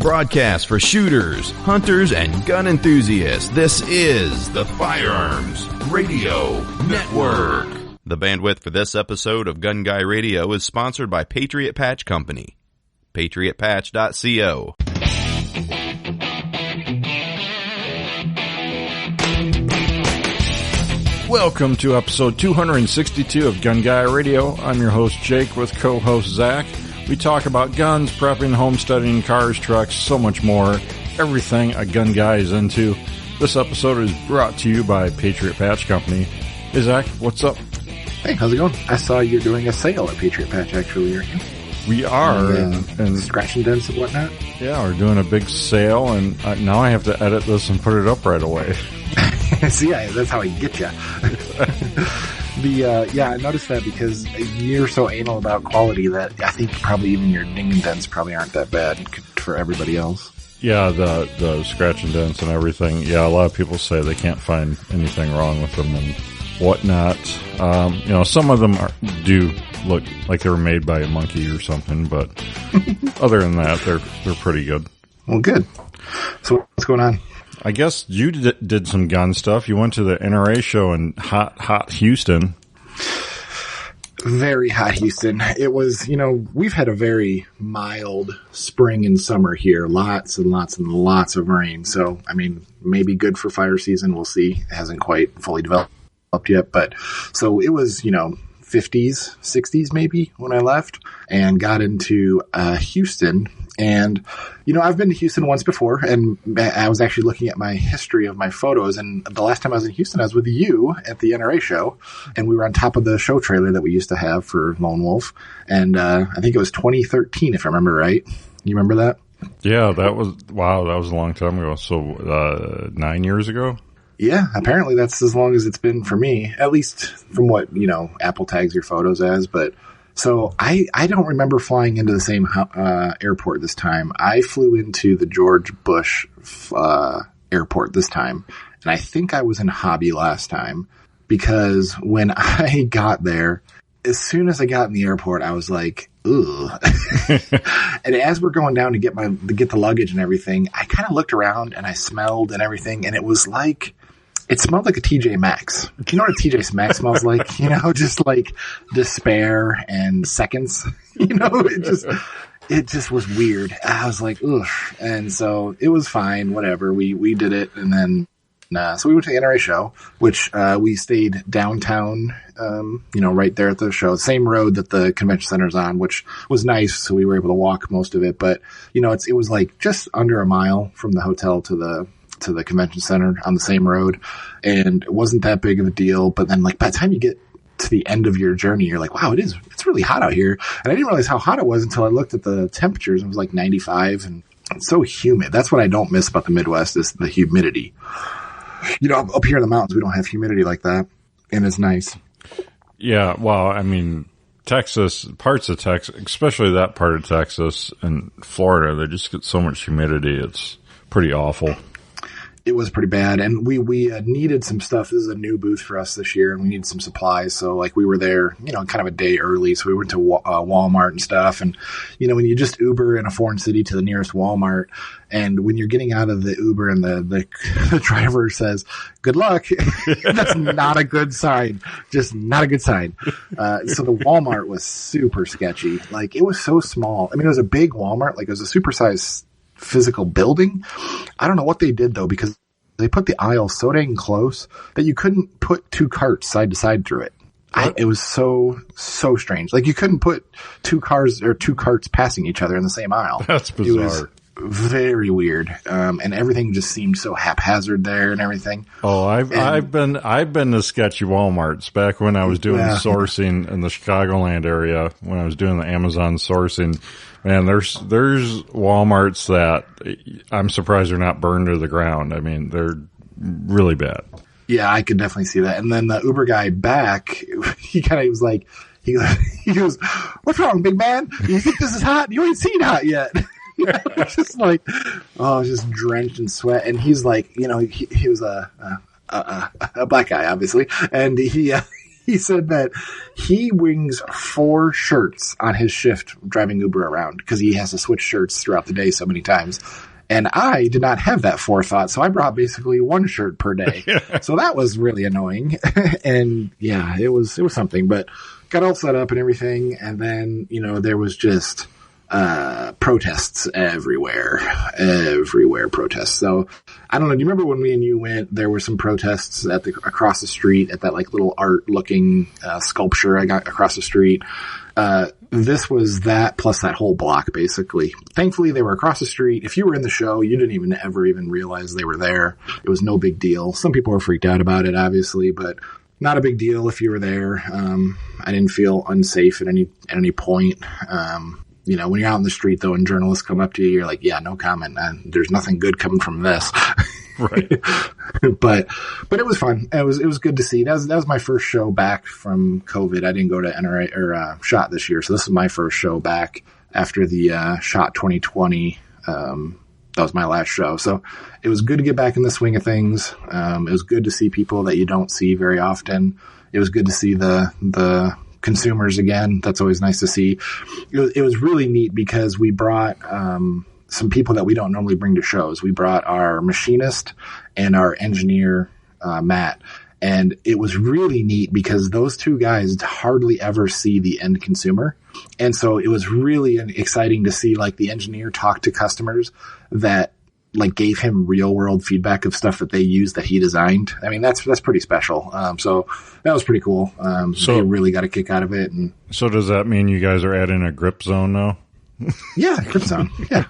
broadcast for shooters, hunters, and gun enthusiasts. This is the Firearms Radio Network. The bandwidth for this episode of Gun Guy Radio is sponsored by Patriot Patch Company. PatriotPatch.co. Welcome to episode 262 of Gun Guy Radio. I'm your host Jake with co-host Zach. We talk about guns, prepping, homesteading, cars, trucks, so much more. Everything a gun guy is into. This episode is brought to you by Patriot Patch Company. Hey Zach, what's up? Hey, how's it going? I saw you're doing a sale at Patriot Patch actually, aren't you? We are. And scratch and dents and whatnot? Yeah, we're doing a big sale, and now I have to edit this and put it up right away. See, that's how I get you. I noticed that because you're so anal about quality that I think probably even your ding and dents probably aren't that bad for everybody else. Yeah, the scratch and dents and everything. Yeah, a lot of people say they can't find anything wrong with them and whatnot. Some of them do look like they were made by a monkey or something, but other than that, they're pretty good. Well, good. So what's going on? I guess you did some gun stuff. You went to the NRA show in hot Houston. Very hot Houston. It was, we've had a very mild spring and summer here. Lots and lots and lots of rain. So, maybe good for fire season. We'll see. It hasn't quite fully developed yet. But so it was, 50s, 60s maybe when I left and got into Houston. And, I've been to Houston once before, and I was actually looking at my history of my photos. And the last time I was in Houston, I was with you at the NRA show, and we were on top of the show trailer that we used to have for Lone Wolf. And I think it was 2013, if I remember right. You remember that? Yeah, that was a long time ago. So 9 years ago? Yeah, apparently that's as long as it's been for me, at least from what, Apple tags your photos as. But so I don't remember flying into the same airport this time. I flew into the George Bush airport this time. And I think I was in Hobby last time because when I got there, as soon as I got in the airport, I was like, ugh. And as we're going down to get the luggage and everything, I kind of looked around and I smelled and everything. And it smelled like a TJ Maxx. Do you know what a TJ Maxx smells like? Just like despair and seconds. It just was weird. I was like, ugh. And so it was fine, whatever. We did it. And then, so we went to the NRA show, which, we stayed downtown, right there at the show, same road that the convention center's on, which was nice. So we were able to walk most of it, but it was like just under a mile from the hotel to the convention center on the same road. And it wasn't that big of a deal. But then by the time you get to the end of your journey, you're like, wow, it's really hot out here. And I didn't realize how hot it was until I looked at the temperatures. It was like 95 and it's so humid. That's what I don't miss about the Midwest is the humidity. Up here in the mountains, we don't have humidity like that. And it's nice. Yeah. Well, Texas, parts of Texas, especially that part of Texas and Florida, they just get so much humidity. It's pretty awful. It was pretty bad, and we needed some stuff. This is a new booth for us this year, and we needed some supplies. So, we were there, kind of a day early. So we went to Walmart and stuff. And, when you just Uber in a foreign city to the nearest Walmart, and when you're getting out of the Uber and the driver says, good luck, that's not a good sign. Just not a good sign. So the Walmart was super sketchy. It was so small. It was a big Walmart. It was a supersized physical building. I don't know what they did though, because they put the aisle so dang close that you couldn't put two carts side to side through it. It was so strange. You couldn't put two cars or two carts passing each other in the same aisle. That's bizarre. It was very weird. And everything just seemed so haphazard there and everything. Oh, I've been to sketchy Walmarts back when I was doing sourcing in the Chicagoland area, when I was doing the Amazon sourcing. Man, there's Walmarts that I'm surprised they're not burned to the ground. They're really bad. Yeah, I could definitely see that. And then the Uber guy back, he was like, he goes, what's wrong, big man? You think this is hot? You ain't seen hot yet. I was just just drenched in sweat. And he's like, he was a black guy, obviously. And he he said that he wings 4 shirts on his shift driving Uber around because he has to switch shirts throughout the day so many times. And I did not have that forethought, so I brought basically 1 shirt per day. So that was really annoying. And yeah, it was something, but got all set up and everything. And then, there was just protests everywhere protests. So I don't know. Do you remember when me and you went, there were some protests across the street at that like little art looking sculpture I got across the street? This was that plus that whole block, basically. Thankfully, they were across the street. If you were in the show, you didn't ever realize they were there. It was no big deal. Some people were freaked out about it, obviously, but not a big deal if you were there. I didn't feel unsafe at any point. When you're out in the street, though, and journalists come up to you, you're like, yeah, no comment. There's nothing good coming from this. Right. But it was fun. It was good to see. That was my first show back from COVID. I didn't go to NRA or SHOT this year. So this is my first show back after the SHOT 2020. That was my last show. So it was good to get back in the swing of things. It was good to see people that you don't see very often. It was good to see the consumers again. That's always nice to see. It was really neat because we brought some people that we don't normally bring to shows. We brought our machinist and our engineer, Matt. And it was really neat because those 2 guys hardly ever see the end consumer. And so it was really exciting to see like the engineer talk to customers that like gave him real world feedback of stuff that they used that he designed. I mean, that's pretty special. So that was pretty cool. So they really got a kick out of it. And so does that mean you guys are adding a grip zone now? Yeah, grip zone. Yeah.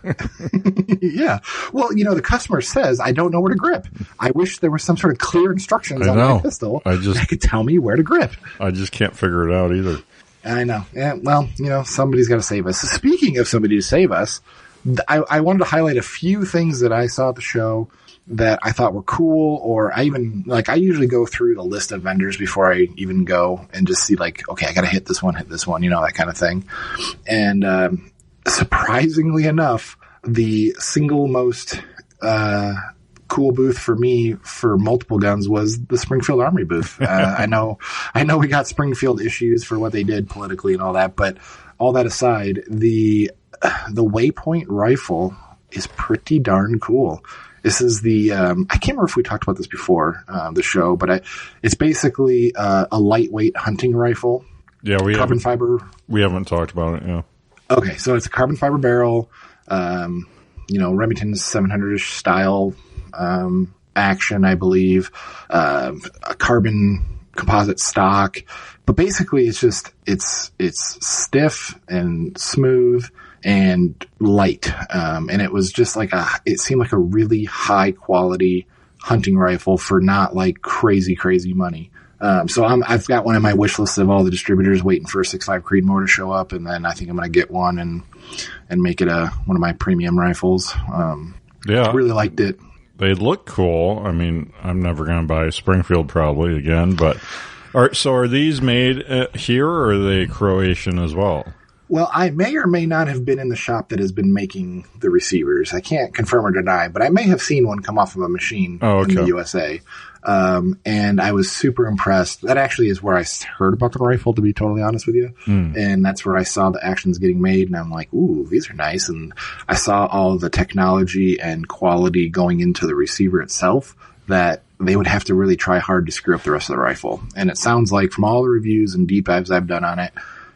Yeah. Well, the customer says, I don't know where to grip. I wish there was some sort of clear instructions on my pistol that could tell me where to grip. I just can't figure it out either. I know. Yeah, well, somebody's got to save us. Speaking of somebody to save us, I wanted to highlight a few things that I saw at the show that I thought were cool, or I usually go through the list of vendors before I even go and just see like, okay, I got to hit this one, that kind of thing. And, surprisingly enough, the single most cool booth for me for multiple guns was the Springfield Armory booth. I know we got Springfield issues for what they did politically and all that, but all that aside, the Waypoint rifle is pretty darn cool. This is the I can't remember if we talked about this before the show, but it's basically a lightweight hunting rifle. Yeah, carbon fiber. We haven't talked about it. Yeah. Okay, so it's a carbon fiber barrel, Remington's 700-ish style action, I believe, a carbon composite stock. But basically, it's stiff and smooth and light. And it was just it seemed like a really high quality hunting rifle for not like crazy money. So I've got one on my wish list of all the distributors waiting for a 6.5 Creedmoor to show up, and then I think I'm going to get one and make it one of my premium rifles. Yeah, really liked it. They look cool. I mean, I'm never going to buy a Springfield probably again, but are these made here, or are they Croatian as well? Well, I may or may not have been in the shop that has been making the receivers. I can't confirm or deny, but I may have seen one come off of a machine in the USA. And I was super impressed. That actually is where I heard about the rifle, to be totally honest with you. And that's where I saw the actions getting made. And I'm like, ooh, these are nice. And I saw all the technology and quality going into the receiver itself that they would have to really try hard to screw up the rest of the rifle. And it sounds like from all the reviews and deep dives I've done on it,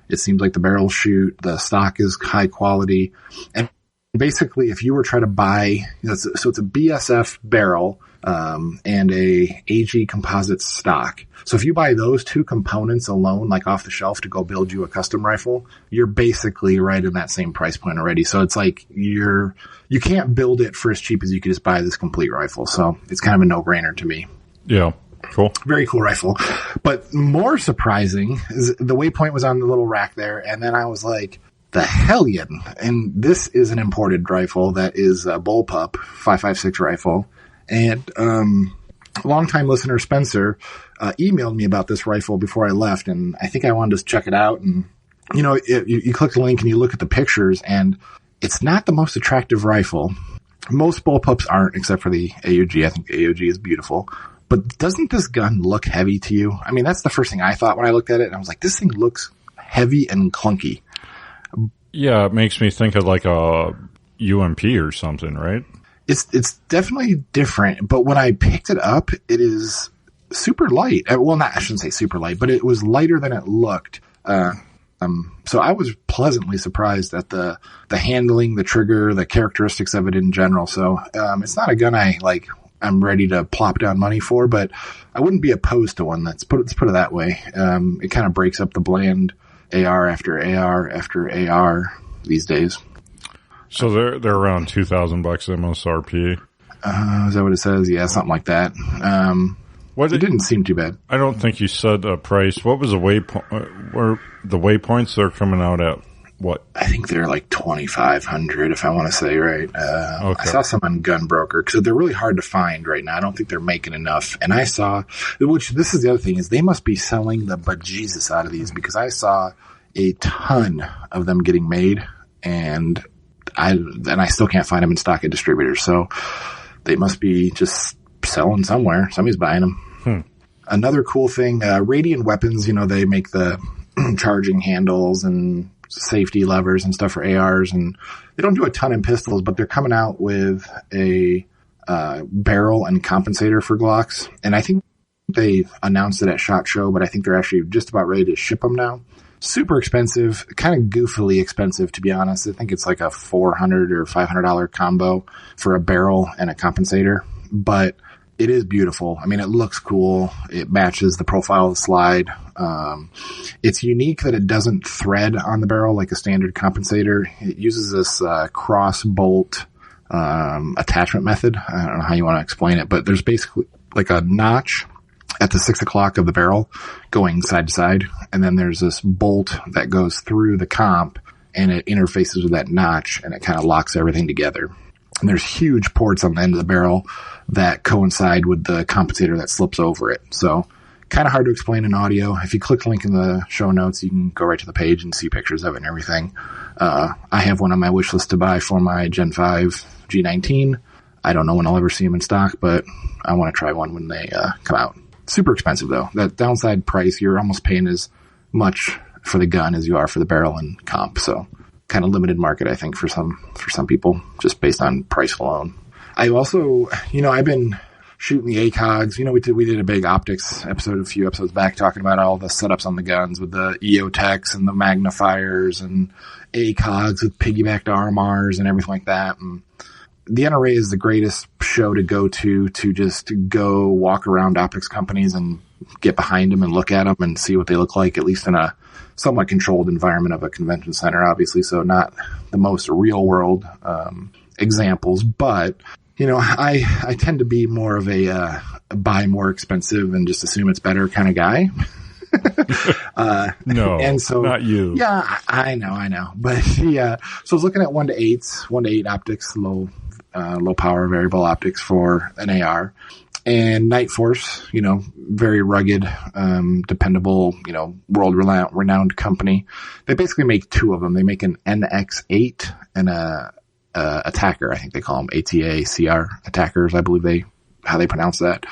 it seems like the barrels shoot, the stock is high quality. And basically, if you were trying to buy, so it's a BSF barrel, and a AG composite stock. So if you buy those 2 components alone, like off the shelf to go build you a custom rifle, you're basically right in that same price point already. So it's like you can't build it for as cheap as you could just buy this complete rifle. So it's kind of a no-brainer to me. Yeah. Cool. Very cool rifle. But more surprising is the Waypoint was on the little rack there. And then I was like, the hellion. And this is an imported rifle that is a Bullpup 5.56 rifle. And longtime listener Spencer emailed me about this rifle before I left, and I think I wanted to check it out. And you click the link and you look at the pictures, and it's not the most attractive rifle. Most Bullpups aren't, except for the AUG. I think the AUG is beautiful, But doesn't this gun look heavy to you? I mean, that's the first thing I thought when I looked at it. And I was like, this thing looks heavy and clunky. Yeah, it makes me think of like a UMP or something, right? It's definitely different, but when I picked it up, it is super light. Well, not, I shouldn't say super light, but it was lighter than it looked. So I was pleasantly surprised at the handling, the trigger, the characteristics of it in general. So, it's not a gun I'm ready to plop down money for, but I wouldn't be opposed to one. Let's put it that way. It kind of breaks up the bland AR after AR after AR these days. So they're around $2,000 MSRP. Is that what it says? Yeah, something like that. It didn't seem too bad. I don't think you said a price. What was the waypoints? They're coming out at what? I think they're like 2,500, if I want to say right. Okay. I saw some on Gunbroker because they're really hard to find right now. I don't think they're making enough. And I saw, which this is the other thing, is they must be selling the bejesus out of these, because I saw a ton of them getting made, and I still can't find them in stock at distributors. So they must be just selling somewhere. Somebody's buying them. Another cool thing, Radiant Weapons, they make the charging handles and safety levers and stuff for ARs, and they don't do a ton in pistols, but they're coming out with a barrel and compensator for Glocks. And I think they announced it at SHOT Show, but I think they're actually just about ready to ship them now. Super expensive, kind of goofily expensive, to be honest. I think it's like a $400 or $500 combo for a barrel and a compensator, but it is beautiful. I mean, it looks cool. It matches the profile of the slide. It's unique that it doesn't thread on the barrel like a standard compensator. It uses this cross bolt attachment method. I don't know how you want to explain it, but there's basically like a notch at the 6 o'clock of the barrel going side to side. And then there's this bolt that goes through the comp, and it interfaces with that notch, and it kind of locks everything together. And there's huge ports on the end of the barrel that coincide with the compensator that slips over it. So kind of hard to explain in audio. If you click the link in the show notes, you can go right to the page and see pictures of it and everything. I have one on my wish list to buy for my Gen 5 G19. I don't know when I'll ever see them in stock, but I want to try one when they come out. Super expensive though. That downside price, you're almost paying as much for the gun as you are for the barrel and comp. So kind of limited market, I think, for some people, just based on price alone. I also, I've been shooting the ACOGs. We did a big optics episode a few episodes back talking about all the setups on the guns with the EOTechs and the magnifiers and ACOGs with piggybacked RMRs and everything like that. And the NRA is the greatest show to go to just go walk around optics companies and get behind them and look at them and see what they look like, at least in a somewhat controlled environment of a convention center, obviously. So not the most real world examples, but I tend to be more of a buy more expensive and just assume it's better kind of guy. No, and so not you. Yeah, I know. But yeah, so I was looking at 1:8 optics, low power variable optics for an AR, and Night Force, very rugged, dependable, world renowned company. They basically make two of them. They make an NX8 and a Attacker. I think they call them ATA-CR Attackers. I believe how they pronounce that.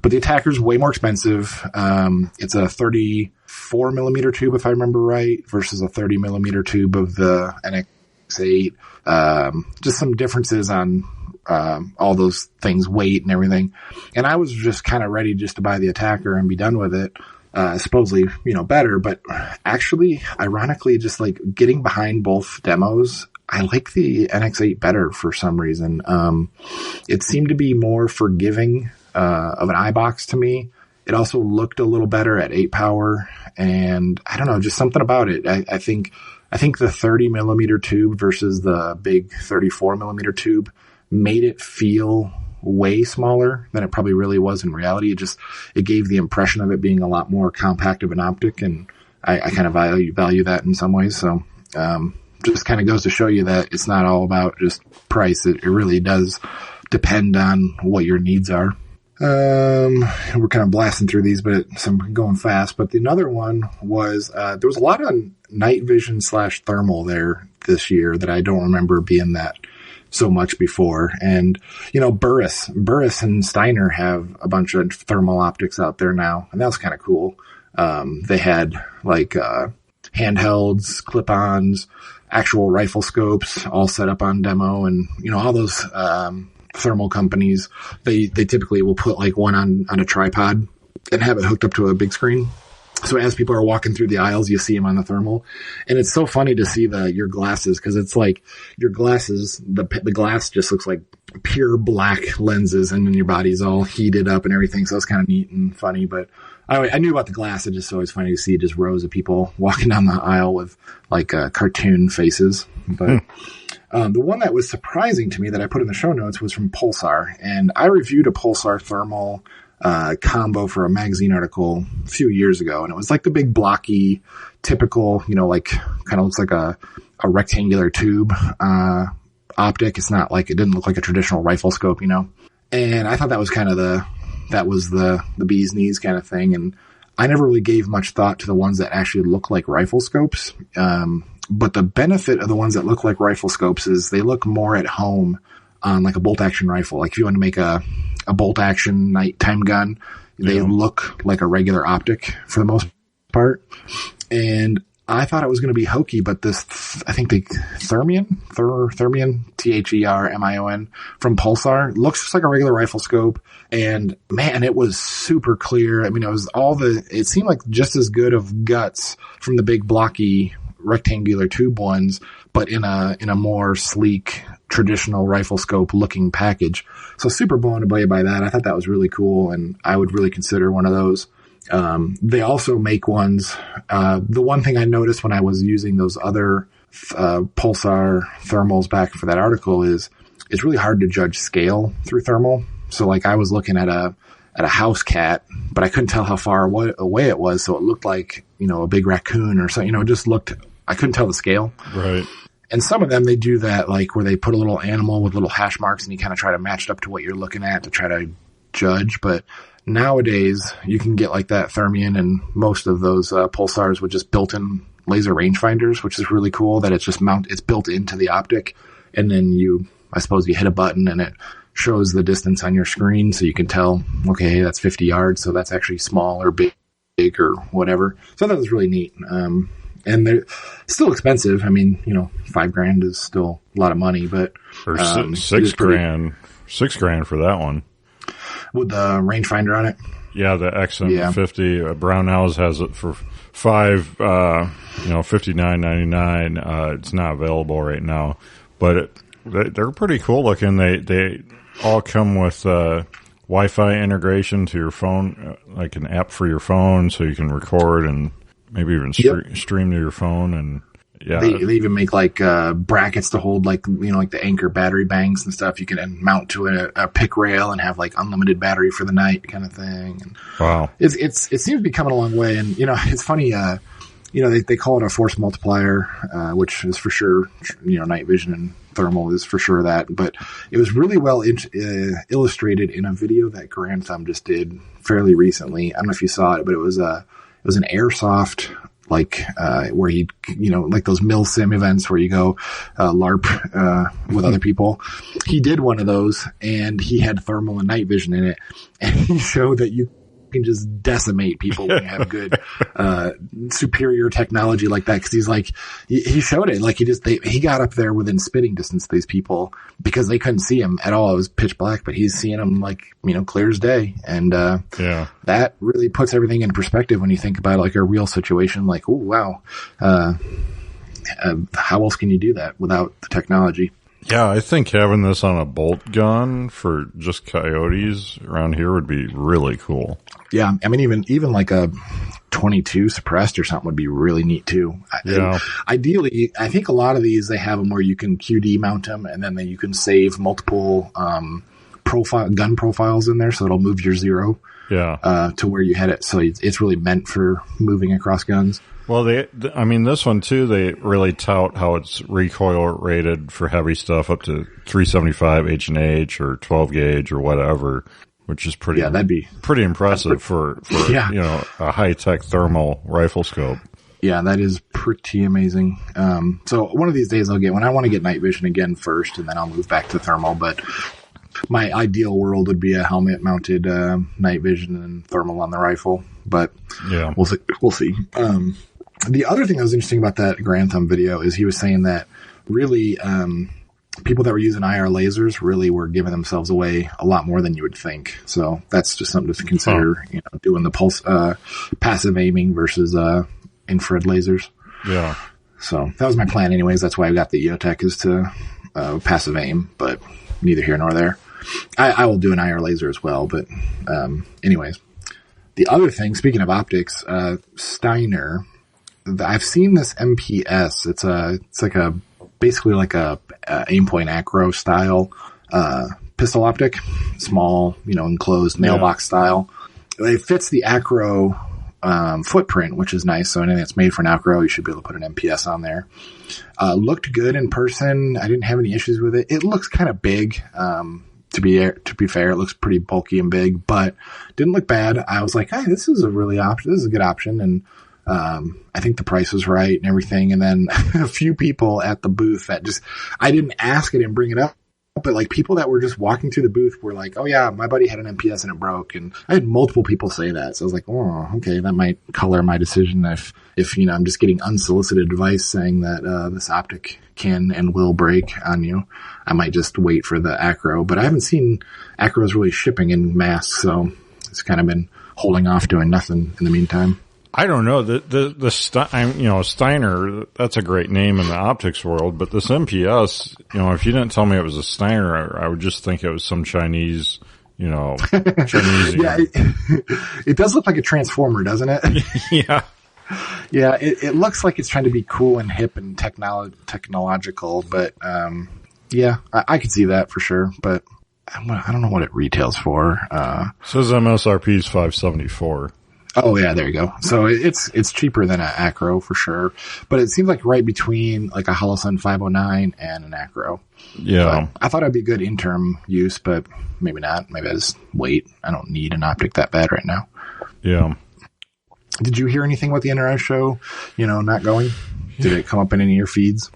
But the Attacker's way more expensive. It's a 34 millimeter tube, if I remember right, versus a 30 millimeter tube of the NX8. Just some differences on all those things, weight and everything. And I was just kind of ready just to buy the Attacker and be done with it. Supposedly, better, but actually, ironically, just like getting behind both demos, I like the NX8 better for some reason. It seemed to be more forgiving of an eye box to me. It also looked a little better at 8 power, and I don't know, just something about it. I think the 30 millimeter tube versus the big 34 millimeter tube made it feel way smaller than it probably really was in reality. It gave the impression of it being a lot more compact of an optic, and I kind of value that in some ways. So, just kind of goes to show you that it's not all about just price. It really does depend on what your needs are. We're kind of blasting through these, but some going fast. But another one was, there was a lot of night vision / thermal there this year that I don't remember being that so much before. And, Burris and Steiner have a bunch of thermal optics out there now, and that was kind of cool. They had handhelds, clip-ons, actual rifle scopes all set up on demo, and, all those, thermal companies, they typically will put like one on a tripod and have it hooked up to a big screen. So as people are walking through the aisles, you see them on the thermal. And it's so funny to see your glasses, because it's like your glasses, the glass just looks like pure black lenses, and then your body's all heated up and everything. So it's kind of neat and funny. But I knew about the glass. It's just always funny to see just rows of people walking down the aisle with like cartoon faces. But the one that was surprising to me that I put in the show notes was from Pulsar. And I reviewed a Pulsar thermal combo for a magazine article a few years ago, and it was like the big blocky, typical, like kind of looks like a rectangular tube optic. It's not like, it didn't look like a traditional rifle scope, and I thought that was kind of the bee's knees kind of thing. And I never really gave much thought to the ones that actually look like rifle scopes. But the benefit of the ones that look like rifle scopes is they look more at home on like a bolt action rifle. Like if you want to make a bolt action nighttime gun, they look like a regular optic for the most part. And I thought it was going to be hokey, but this, I think the Thermion, Thermion from Pulsar looks just like a regular rifle scope. And man, it was super clear. I mean, it seemed like just as good of guts from the big blocky rectangular tube ones, but in a more sleek, traditional rifle scope looking package. So super blown away by that. I thought that was really cool, and I would really consider one of those. They also make ones. The one thing I noticed when I was using those other Pulsar thermals back for that article is it's really hard to judge scale through thermal. So like I was looking at a house cat, but I couldn't tell how far away it was. So it looked like, a big raccoon or something, it just looked, I couldn't tell the scale. Right. And some of them, they do that, like where they put a little animal with little hash marks and you kind of try to match it up to what you're looking at to try to judge. But nowadays you can get like that Thermion and most of those Pulsars with just built-in laser rangefinders, which is really cool that it's just it's built into the optic. And then I suppose you hit a button and it shows the distance on your screen. So you can tell, okay, that's 50 yards. So that's actually small or big or whatever. So that was really neat. And they're still expensive. I mean, $5,000 is still a lot of money, but for $6,000 for that one with the rangefinder on it. Yeah, the XM50. Brownells has it for $59.99. It's not available right now, but they're pretty cool looking. They all come with Wi-Fi integration to your phone, like an app for your phone, so you can record and maybe even stream to your phone. And yeah, they even make like brackets to hold like the Anchor battery banks and stuff. You can then mount to a pick rail and have like unlimited battery for the night kind of thing. And wow, it seems to be coming a long way. And it's funny. They call it a force multiplier, which is for sure. Night vision and thermal is for sure that. But it was really well illustrated in a video that Grand Thumb just did fairly recently. I don't know if you saw it, but it was an airsoft, like, where he, like those mil-sim events where you go, LARP, with other people. He did one of those and he had thermal and night vision in it. And he showed that you can just decimate people when you have good, superior technology like that. Cause he's like, he showed it. Like he got up there within spitting distance of these people because they couldn't see him at all. It was pitch black, but he's seeing them like, clear as day. And, that really puts everything in perspective when you think about like a real situation. Like, oh, wow. How else can you do that without the technology? Yeah, I think having this on a bolt gun for just coyotes around here would be really cool. Yeah, I mean, even like a 22 suppressed or something would be really neat too. Yeah. Ideally, I think a lot of these, they have them where you can QD mount them and then you can save multiple gun profiles in there, so it'll move your zero to where you had it. So it's really meant for moving across guns. Well, this one too, they really tout how it's recoil rated for heavy stuff up to 375 H&H or 12 gauge or whatever, which is pretty impressive for a high-tech thermal rifle scope. Yeah, that is pretty amazing. So one of these days when I want to get night vision again first, and then I'll move back to thermal. But my ideal world would be a helmet mounted night vision and thermal on the rifle. But yeah, we'll see. The other thing that was interesting about that Grantham video is he was saying that really people that were using IR lasers really were giving themselves away a lot more than you would think. So that's just something to consider, doing the pulse passive aiming versus infrared lasers. Yeah. So that was my plan anyways. That's why I got the EOTech, is to passive aim, but neither here nor there. I will do an IR laser as well, but anyways. The other thing, speaking of optics, Steiner, I've seen this MPS. It's like basically like a Aimpoint Acro style pistol optic, small, enclosed mailbox style. It fits the Acro footprint, which is nice. So anything that's made for an Acro, you should be able to put an MPS on there. Looked good in person. I didn't have any issues with it. It looks kind of big. To be fair, it looks pretty bulky and big, but didn't look bad. I was like, hey, this is a good option. And I think the price was right and everything. And then a few people at the booth that I didn't ask, I didn't bring it up, but like people that were just walking through the booth were like, oh yeah, my buddy had an MPS and it broke. And I had multiple people say that. So I was like, oh, okay, that might color my decision if I'm just getting unsolicited advice saying that this optic can and will break on you. I might just wait for the Acro, but I haven't seen Acros really shipping in mass. So it's kind of been holding off doing nothing in the meantime. I don't know. Steiner, that's a great name in the optics world, but this MPS, if you didn't tell me it was a Steiner, I would just think it was some Chinese, Chinese. Yeah, it does look like a transformer, doesn't it? Yeah. Yeah, it looks like it's trying to be cool and hip and technological, but yeah, I could see that for sure, but I don't know what it retails for. Says MSRP is $574. Oh yeah, there you go. So it's cheaper than an Acro for sure, but it seems like right between like a Holosun 509 and an Acro. Yeah. But I thought it'd be good interim use, but maybe not. Maybe I just wait. I don't need an optic that bad right now. Yeah. Did you hear anything about the NRS show, not going? Did it come up in any of your feeds?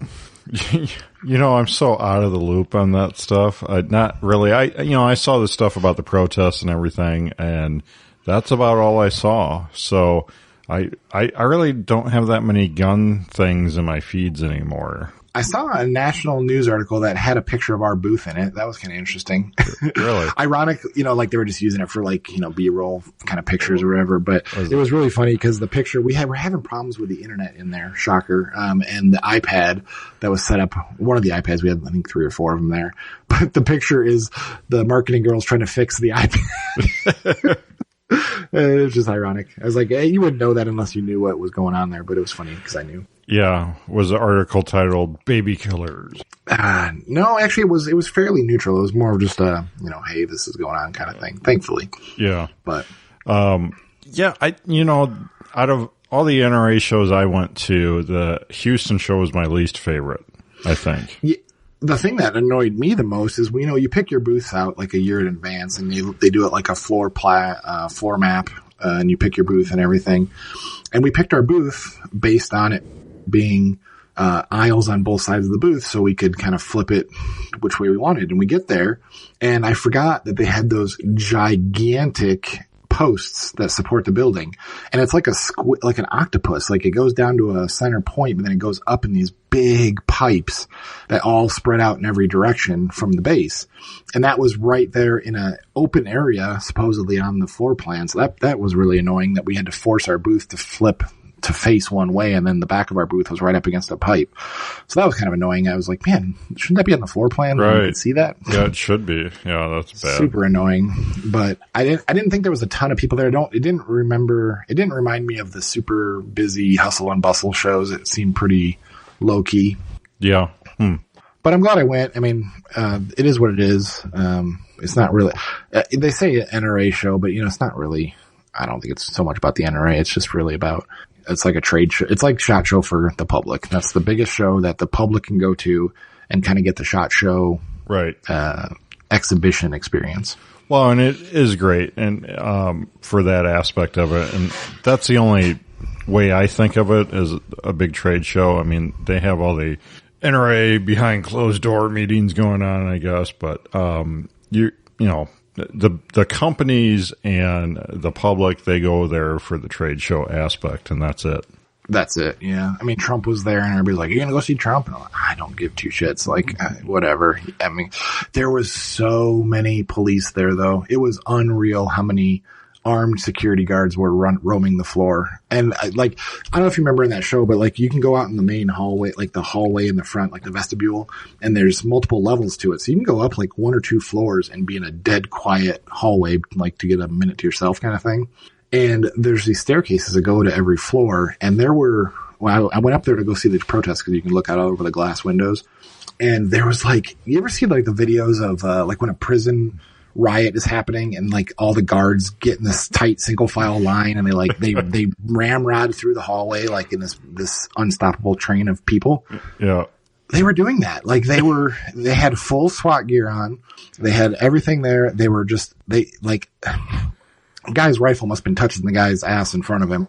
I'm so out of the loop on that stuff. Not really. I saw the stuff about the protests and everything, and that's about all I saw. So I really don't have that many gun things in my feeds anymore. I saw a national news article that had a picture of our booth in it. That was kind of interesting. Really? Ironic, like they were just using it for like, B-roll kind of pictures or whatever. But it was really funny because the picture, we're having problems with the internet in there. Shocker. And the iPad that was set up, one of the iPads, we had, I think 3 or 4 of them there. But the picture is the marketing girls trying to fix the iPad. It was just ironic. I was like, hey, you wouldn't know that unless you knew what was going on there, but it was funny because I knew. Yeah. Was the article titled Baby Killers? No, actually it was fairly neutral. It was more of just hey, this is going on kind of thing, thankfully. Yeah. But, yeah, out of all the NRA shows I went to, the Houston show was my least favorite, I think. Yeah. The thing that annoyed me the most is, you pick your booths out like a year in advance, and they do it like a floor map, and you pick your booth and everything. And we picked our booth based on it being aisles on both sides of the booth, so we could kind of flip it which way we wanted. And we get there, and I forgot that they had those gigantic posts that support the building, and it's like like an octopus. Like it goes down to a center point, but then it goes up in these big pipes that all spread out in every direction from the base. And that was right there in an open area, supposedly on the floor plan. So that was really annoying that we had to force our booth to flip to face one way, and then the back of our booth was right up against a pipe. So that was kind of annoying. I was like, man, shouldn't that be on the floor plan? Right. You can see that? Yeah, it should be. Yeah, that's bad. Super annoying. But I didn't think there was a ton of people there. It didn't remind me of the super busy hustle and bustle shows. It seemed pretty low key. Yeah. But I'm glad I went. I mean, it is what it is. It's not really, they say an NRA show, but it's not really, I don't think it's so much about the NRA. It's just really about, it's like a trade show. It's like SHOT Show for the public. That's the biggest show that the public can go to and kind of get the SHOT Show right exhibition experience. Well, and it is great, and for that aspect of it, and that's the only way I think of it is a big trade show. I mean, they have all the NRA behind closed door meetings going on, I guess, but you know, the companies and the public, they go there for the trade show aspect, and that's it. That's it, yeah. I mean, Trump was there, and everybody's like, "You're gonna go see Trump?" And I'm like, I don't give two shits. Like, whatever. I mean, there was so many police there, though. It was unreal how many armed security guards were roaming the floor. And like, I don't know if you remember in that show, but like, you can go out in the main hallway, like the hallway in the front, like the vestibule, and there's multiple levels to it. So you can go up like 1 or 2 floors and be in a dead quiet hallway, like to get a minute to yourself kind of thing. And there's these staircases that go to every floor. And there were, well, I went up there to go see the protests because you can look out over the glass windows. And there was like, you ever see like the videos of like when a prison riot is happening and like all the guards get in this tight single file line and they ramrod through the hallway like in this unstoppable train of people. Yeah. They were doing that. Like they had full SWAT gear on. They had everything there. They were just, guy's rifle must have been touching the guy's ass in front of him.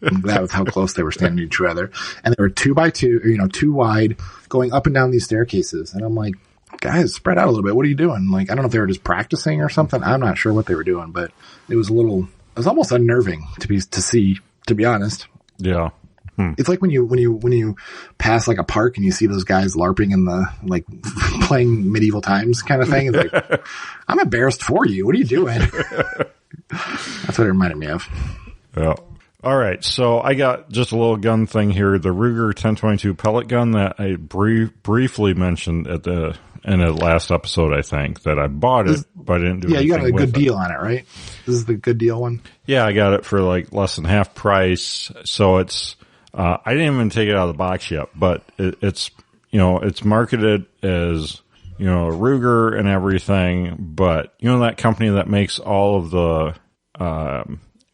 That was how close they were standing to each other. And they were 2 by 2, 2 wide, going up and down these staircases. And I'm like, guys, spread out a little bit. What are you doing? Like, I don't know if they were just practicing or something. I'm not sure what they were doing, but it was almost unnerving to see, to be honest. Yeah. It's like when you pass like a park and you see those guys LARPing in the, like, playing medieval times kind of thing. It's like, I'm embarrassed for you. What are you doing? That's what it reminded me of. Yeah. All right. So I got just a little gun thing here. The Ruger 1022 pellet gun that I briefly mentioned in the last episode, I think, that I bought it, but I didn't do anything. Yeah, you got a good deal on it, right? This is the good deal one? Yeah, I got it for like less than half price. So it's, I didn't even take it out of the box yet, but it's marketed as, a Ruger and everything, but that company that makes all of the,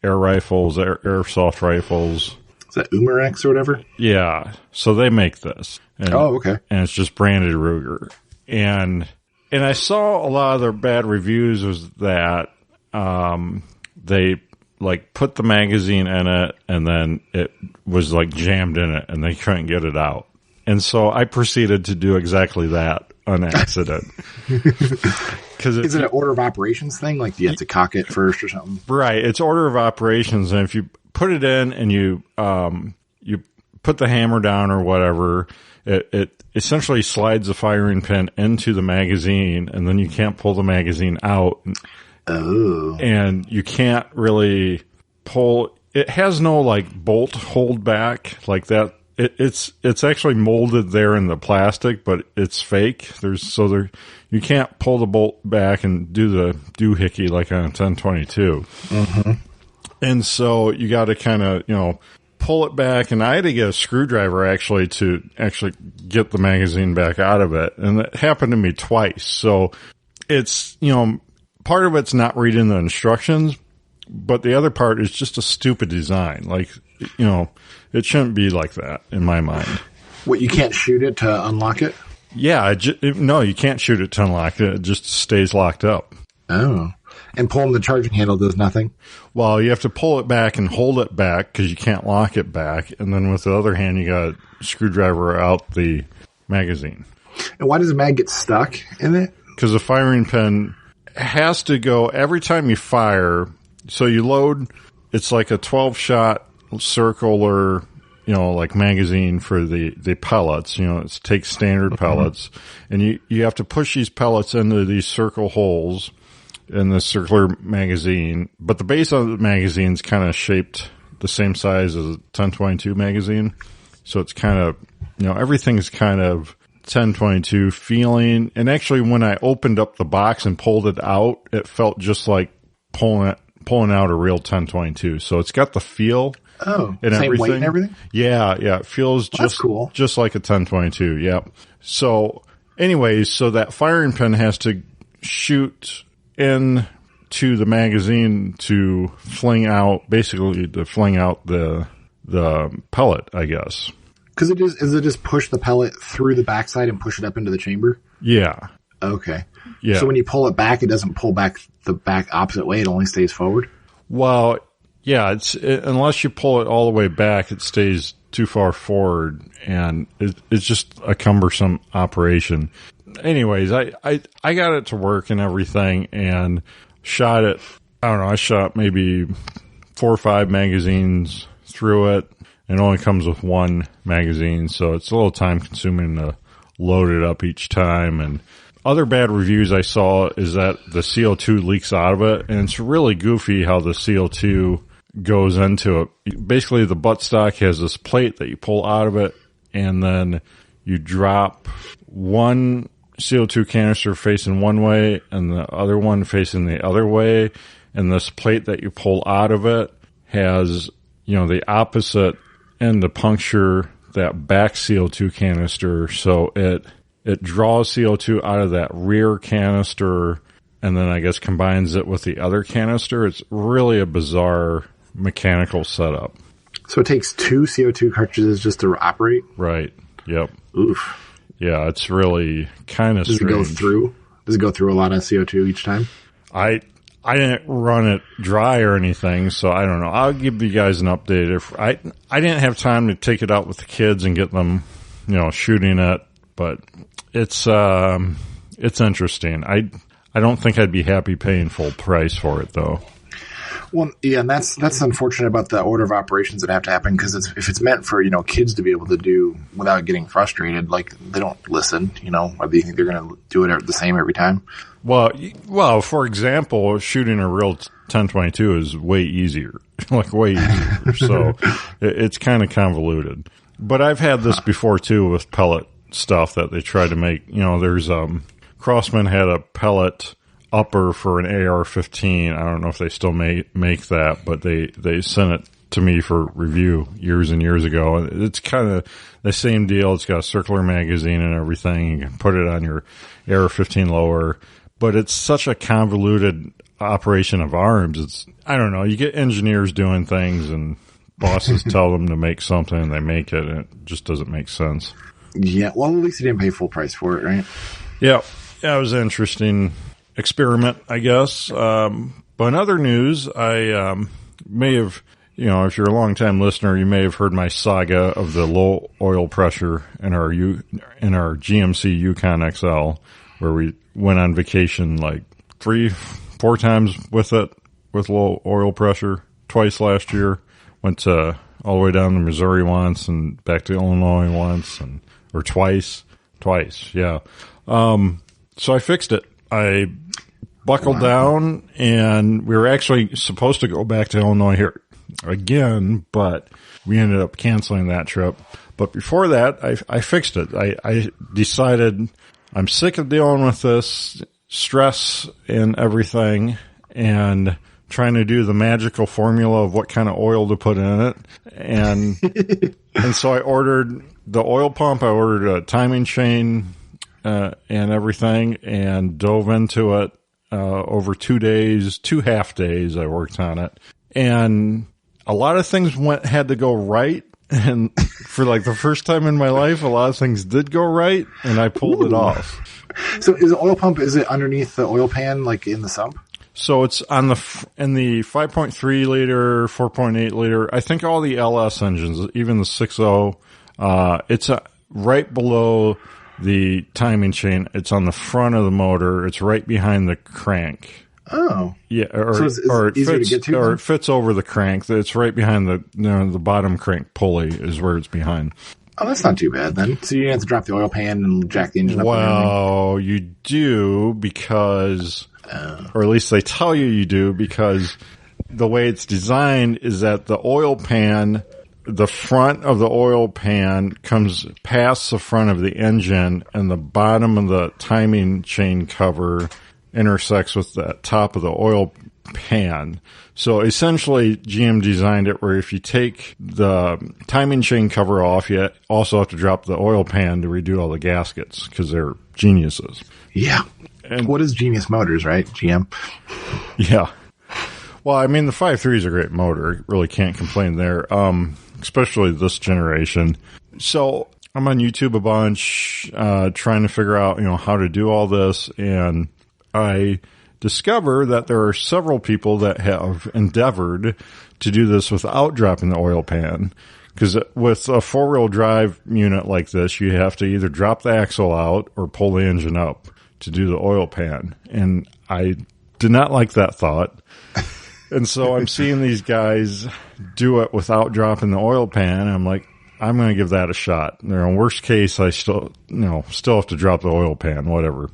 air rifles, airsoft rifles. Is that Umarex or whatever? Yeah. So they make this. And, okay. And it's just branded Ruger. And I saw a lot of their bad reviews was that, they like put the magazine in it and then it was like jammed in it and they couldn't get it out. And so I proceeded to do exactly that on accident. Is it an order of operations thing? Like, do you have to cock it first or something? Right. It's order of operations. And if you put it in and you put the hammer down or whatever, it essentially slides the firing pin into the magazine and then you can't pull the magazine out. Oh. And you can't really pull. It has no like bolt hold back like that. It's actually molded there in the plastic, but it's fake. You can't pull the bolt back and do the doohickey like on a 1022. Mm-hmm. And so you got to kind of, pull it back. And I had to get a screwdriver actually to actually get the magazine back out of it. And it happened to me twice. So it's, part of it's not reading the instructions, but the other part is just a stupid design. Like, it shouldn't be like that in my mind. What, you can't shoot it to unlock it? Yeah, no, you can't shoot it to unlock it. It just stays locked up. Oh. And pulling the charging handle does nothing? Well, you have to pull it back and hold it back because you can't lock it back. And then with the other hand, you got to screwdriver out the magazine. And why does the mag get stuck in it? Because the firing pin has to go every time you fire. So you load, it's like a 12-shot circular, like magazine for the pellets, it takes standard pellets and you have to push these pellets into these circle holes in the circular magazine, but the base of the magazine is kind of shaped the same size as a 1022 magazine. So it's kind of, everything's kind of 1022 feeling. And actually when I opened up the box and pulled it out, it felt just like pulling out a real 1022. So it's got the feel. Oh, and same everything. Weight and everything? Yeah. It feels that's cool. Just like a 1022. Yeah. So anyways, so that firing pin has to shoot into the magazine to fling out the pellet, I guess. Cause is it just push the pellet through the backside and push it up into the chamber? Yeah. Okay. Yeah. So when you pull it back, it doesn't pull back the back opposite way. It only stays forward? Well, Yeah, unless you pull it all the way back, it stays too far forward, and it's just a cumbersome operation. Anyways, I got it to work and everything, and shot it. I don't know. I shot maybe 4 or 5 magazines through it. It only comes with one magazine, so it's a little time consuming to load it up each time. And other bad reviews I saw is that the CO2 leaks out of it, and it's really goofy how the CO2 goes into it. Basically, the buttstock has this plate that you pull out of it, and then you drop one CO2 canister facing one way and the other one facing the other way, and this plate that you pull out of it has, the opposite end to puncture that back CO2 canister, so it draws CO2 out of that rear canister and then I guess combines it with the other canister. It's really a bizarre mechanical setup. So it takes 2 CO2 cartridges just to operate? Right. Yep. Oof. Yeah, it's really kind of strange. Does it go through a lot of CO2 each time? I didn't run it dry or anything, so I don't know. I'll give you guys an update. If I didn't have time to take it out with the kids and get them, shooting it, but it's interesting. I don't think I'd be happy paying full price for it, though. Well, yeah, and that's unfortunate about the order of operations that have to happen, because if it's meant for kids to be able to do without getting frustrated, like they don't listen. Or do you think they're going to do it the same every time? Well, for example, shooting a real 10-22 is way easier, way easier. So it's kind of convoluted. But I've had this before too with pellet stuff that they try to make. There's Crossman had a pellet upper for an AR-15. I don't know if they still make that, but they sent it to me for review years and years ago. It's kind of the same deal. It's got a circular magazine and everything. You can put it on your AR-15 lower, but it's such a convoluted operation of arms. I don't know. You get engineers doing things and bosses tell them to make something and they make it, and it just doesn't make sense. Yeah. Well, at least you didn't pay full price for it, right? Yeah. It was an interesting experiment, I guess. But in other news, I may have, if you're a long-time listener, you may have heard my saga of the low oil pressure in our GMC Yukon XL, where we went on vacation like 3-4 times with it, with low oil pressure, twice last year. Went all the way down to Missouri once and back to Illinois once, or twice, yeah. So I fixed it. I buckled down, and we were actually supposed to go back to Illinois here again, but we ended up canceling that trip. But before that, I fixed it. I decided I'm sick of dealing with this stress and everything and trying to do the magical formula of what kind of oil to put in it. And so I ordered the oil pump. I ordered a timing chain and everything, and dove into it over 2 days, 2 half days I worked on it. And a lot of things had to go right. And for like the first time in my life, a lot of things did go right, and I pulled it off. So is the oil pump, is it underneath the oil pan, like in the sump? So it's in the 5.3 liter, 4.8 liter. I think all the LS engines, even the 6.0, it's right below the timing chain. It's on the front of the motor. It's right behind the crank. Oh. Yeah, it fits over the crank. It's right behind the bottom crank pulley is where it's behind. Oh, that's not too bad then. So you didn't have to drop the oil pan and jack the engine up. Well, you do because, or at least they tell you do, because the way it's designed is that the oil pan, the front of the oil pan comes past the front of the engine, and the bottom of the timing chain cover intersects with the top of the oil pan. So essentially, GM designed it where if you take the timing chain cover off, you also have to drop the oil pan to redo all the gaskets, because they're geniuses. Yeah. And what is Genius Motors, right? GM? Yeah. Well, I mean, the 5.3 is a great motor. Really can't complain there, especially this generation. So I'm on YouTube a bunch, trying to figure out, how to do all this, and I discover that there are several people that have endeavored to do this without dropping the oil pan. Because with a four-wheel drive unit like this, you have to either drop the axle out or pull the engine up to do the oil pan. And I did not like that thought. And so I'm seeing these guys do it without dropping the oil pan. And I'm like, I'm going to give that a shot. In worst case, I still have to drop the oil pan, whatever.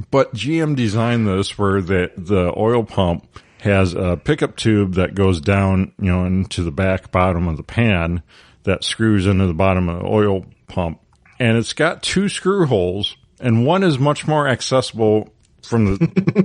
But GM designed this where the oil pump has a pickup tube that goes down, into the back bottom of the pan that screws into the bottom of the oil pump. And it's got two screw holes, and one is much more accessible from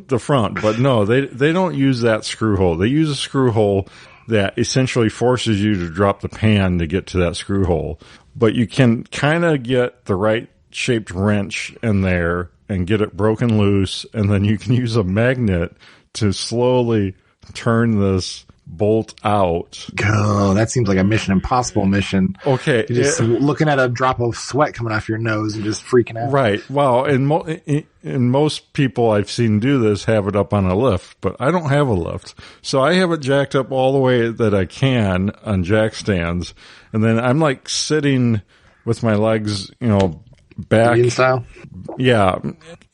the front. But no, they don't use that screw hole. They use a screw hole that essentially forces you to drop the pan to get to that screw hole. But you can kind of get the right shaped wrench in there and get it broken loose, and then you can use a magnet to slowly turn this bolt out. Oh, that seems like a Mission Impossible mission. Okay. You're just looking at a drop of sweat coming off your nose and just freaking out. Right. Well, and most people I've seen do this have it up on a lift, but I don't have a lift. So I have it jacked up all the way that I can on jack stands. And then I'm like sitting with my legs, back. Indian style? Yeah.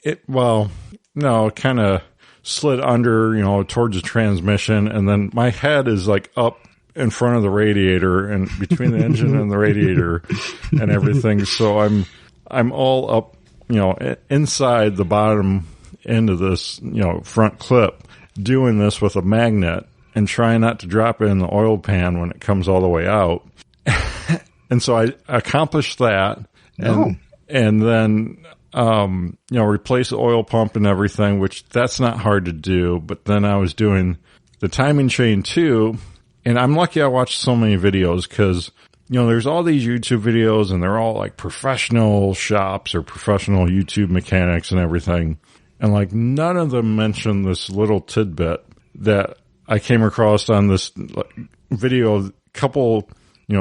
Kind of slid under, towards the transmission, and then my head is like up in front of the radiator and between the engine and the radiator and everything. So I'm all up, inside the bottom end of this, front clip, doing this with a magnet and trying not to drop it in the oil pan when it comes all the way out. And so I accomplished that. And then, replace the oil pump and everything, which that's not hard to do. But then I was doing the timing chain too. And I'm lucky I watched so many videos because, there's all these YouTube videos and they're all like professional shops or professional YouTube mechanics and everything. And like none of them mention this little tidbit that I came across on this video of a couple,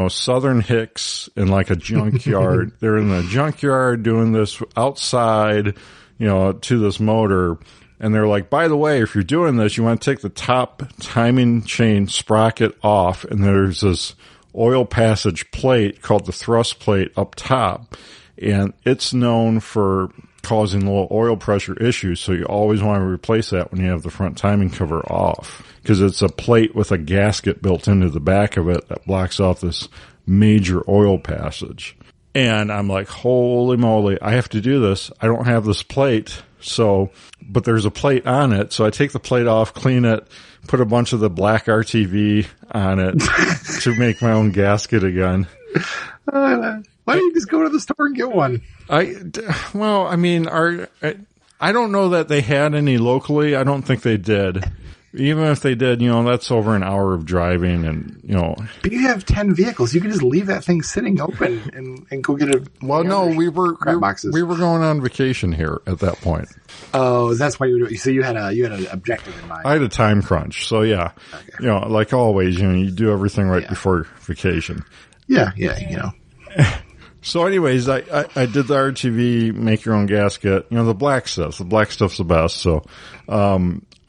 Southern hicks in like a junkyard. They're in the junkyard doing this outside, to this motor. And they're like, by the way, if you're doing this, you want to take the top timing chain sprocket off. And there's this oil passage plate called the thrust plate up top. And it's known for causing little oil pressure issues. So you always want to replace that when you have the front timing cover off. Because it's a plate with a gasket built into the back of it that blocks off this major oil passage. And I'm like, holy moly, I have to do this. I don't have this plate. But there's a plate on it. So I take the plate off, clean it, put a bunch of the black RTV on it to make my own gasket again. Why don't you just go to the store and get one? I don't know that they had any locally. I don't think they did. Even if they did, that's over an hour of driving and, But you have 10 vehicles. You can just leave that thing sitting open and go get it. Well, no, we were going on vacation here at that point. Oh, that's why you were doing. So you had an objective in mind. I had a time crunch. So yeah, okay. Like always, you do everything right before vacation. Yeah. So anyways, I did the RTV, make your own gasket, the black stuff. The black stuff's the best. So,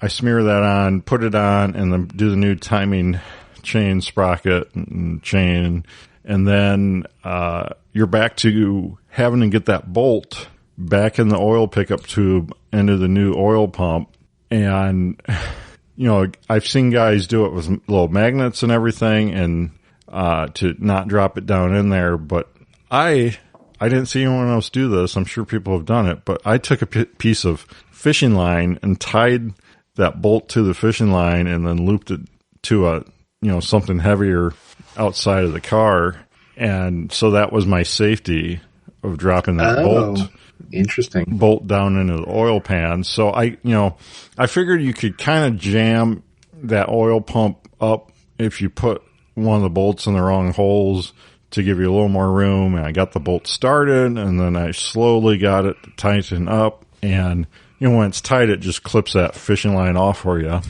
I smear that on, put it on, and then do the new timing chain sprocket and chain. And then, you're back to having to get that bolt back in the oil pickup tube into the new oil pump. And, I've seen guys do it with little magnets and everything and, to not drop it down in there. But I didn't see anyone else do this. I'm sure people have done it, but I took a piece of fishing line and tied that bolt to the fishing line and then looped it to something heavier outside of the car. And so that was my safety of dropping that bolt down into the oil pan. So I figured you could kind of jam that oil pump up if you put one of the bolts in the wrong holes to give you a little more room. And I got the bolt started and then I slowly got it to tighten up. And, when it's tight, it just clips that fishing line off for you.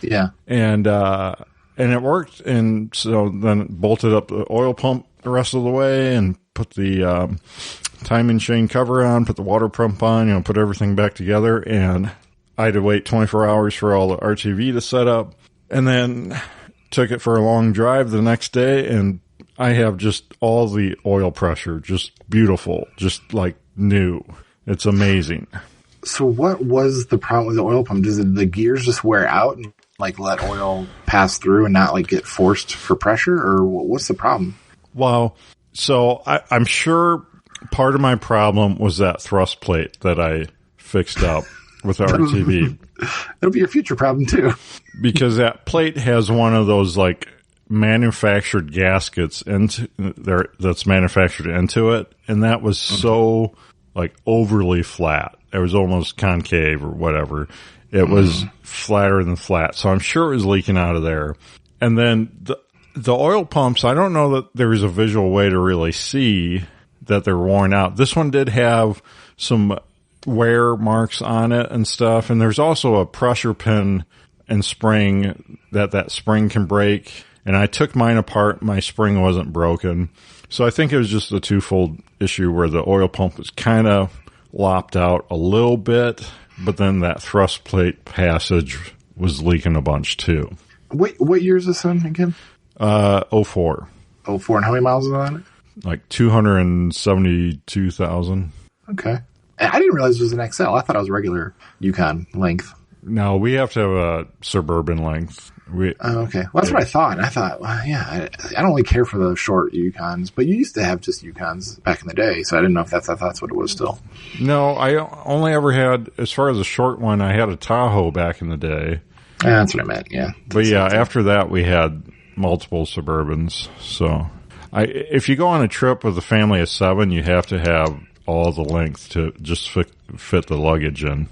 Yeah. And it worked. And so then bolted up the oil pump the rest of the way and put the, timing chain cover on, put the water pump on, put everything back together. And I had to wait 24 hours for all the RTV to set up, and then took it for a long drive the next day, and I have just all the oil pressure, just beautiful, just like new. It's amazing. So what was the problem with the oil pump? Does the gears just wear out and like let oil pass through and not like get forced for pressure, or what's the problem? Well, so I'm sure part of my problem was that thrust plate that I fixed up with RTV. It'll be your future problem too. Because that plate has one of those like manufactured gaskets into there that's manufactured into it, and that was so like overly flat. It was almost concave or whatever. It was flatter than flat. So I'm sure it was leaking out of there. And then the oil pumps, I don't know that there was a visual way to really see that they're worn out. This one did have some wear marks on it and stuff. And there's also a pressure pin and spring that spring can break. And I took mine apart. My spring wasn't broken. So I think it was just a twofold issue where the oil pump was kind of lopped out a little bit, but then that thrust plate passage was leaking a bunch too. What year is this in again? 04. 04, and how many miles is on it? Like 272,000. Okay. I didn't realize it was an XL. I thought it was regular Yukon length. No, we have to have a Suburban length. Okay. Well, that's what I thought. I thought, well, yeah, I don't really care for the short Yukons, but you used to have just Yukons back in the day, so I didn't know if that's what it was still. No, I only ever had, as far as a short one, I had a Tahoe back in the day. That's what I meant, yeah. But yeah, after that we had multiple Suburbans. So if you go on a trip with a family of 7, you have to have all the length to just fit the luggage in.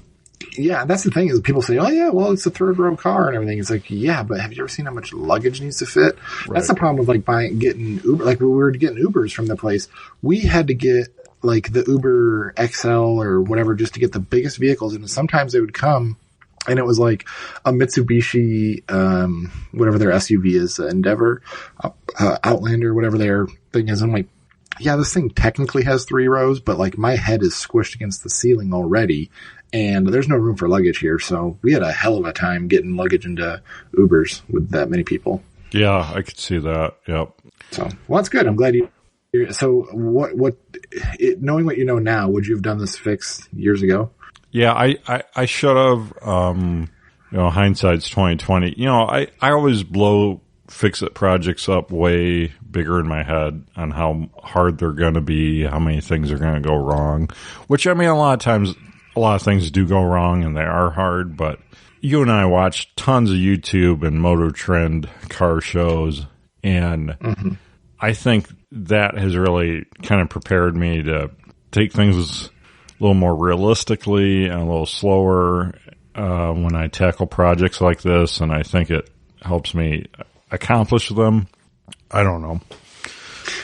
Yeah, that's the thing is people say, oh yeah, well, it's a third row car and everything. It's like, yeah, but have you ever seen how much luggage needs to fit? Right. That's the problem with like getting Uber. Like when we were getting Ubers from the place, we had to get like the Uber XL or whatever just to get the biggest vehicles. And sometimes they would come and it was like a Mitsubishi, whatever their SUV is, Endeavor, Outlander, whatever their thing is. I'm like, yeah, this thing technically has 3 rows, but like my head is squished against the ceiling already. And there's no room for luggage here, so we had a hell of a time getting luggage into Ubers with that many people. Yeah, I could see that. Yep. So, well, that's good. I'm glad you. So, knowing what you know now, would you have done this fix years ago? Yeah, I should have. Hindsight's 2020. I always blow fix-it projects up way bigger in my head on how hard they're going to be, how many things are going to go wrong. Which I mean, a lot of times. A lot of things do go wrong and they are hard, but you and I watch tons of YouTube and Motor Trend car shows, and I think that has really kind of prepared me to take things a little more realistically and a little slower when I tackle projects like this, and I think it helps me accomplish them. I don't know.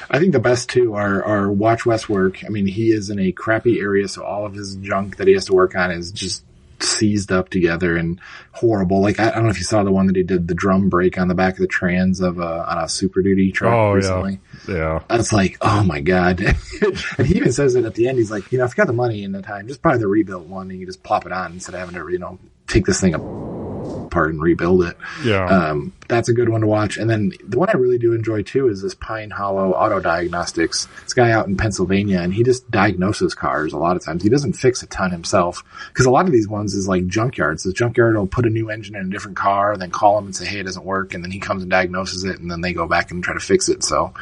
I think the best two are watch Wes work. I mean, he is in a crappy area, so all of his junk that he has to work on is just seized up together and horrible. Like, I don't know if you saw the one that he did the drum brake on the back of the trans of on a Super Duty truck recently. Yeah. That's like, oh my God. And he even says it at the end. He's like, if you got the money and the time, just buy the rebuilt one and you just plop it on instead of having to, take this thing apart and rebuild it. Yeah. That's a good one to watch. And then the one I really do enjoy too is this Pine Hollow Auto Diagnostics. This guy out in Pennsylvania, and he just diagnoses cars a lot of times. He doesn't fix a ton himself because a lot of these ones is like junkyards. The junkyard will put a new engine in a different car, then call him and say, hey, it doesn't work. And then he comes and diagnoses it, and then they go back and try to fix it. So,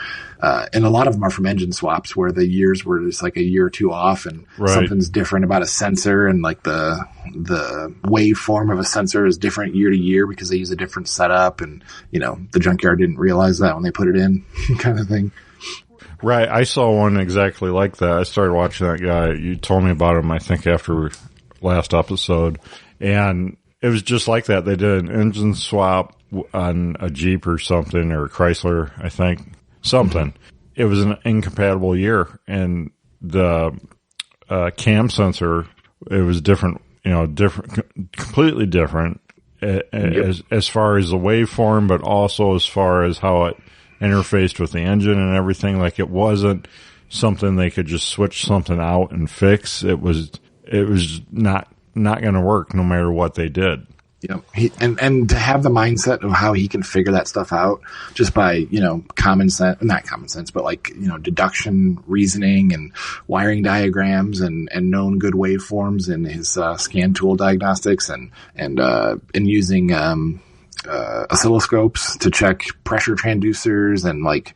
and a lot of them are from engine swaps where the years were just like a year or two off, and something's different about a sensor, and like the waveform of a sensor is different year to year because they use a different setup, and the junkyard didn't realize that when they put it in, kind of thing. Right. I saw one exactly like that. I started watching that guy. You told me about him, I think, after last episode, and it was just like that. They did an engine swap on a Jeep or something, or Chrysler, I think. Something. It was an incompatible year, and the cam sensor, it was different, completely different as far as the waveform, but also as far as how it interfaced with the engine and everything. Like, it wasn't something they could just switch something out and fix. It was not not going to work no matter what they did. Yep. And to have the mindset of how he can figure that stuff out just by, common sense, not common sense, but like, deduction, reasoning and wiring diagrams and known good waveforms in his, scan tool diagnostics and using, oscilloscopes to check pressure transducers and like,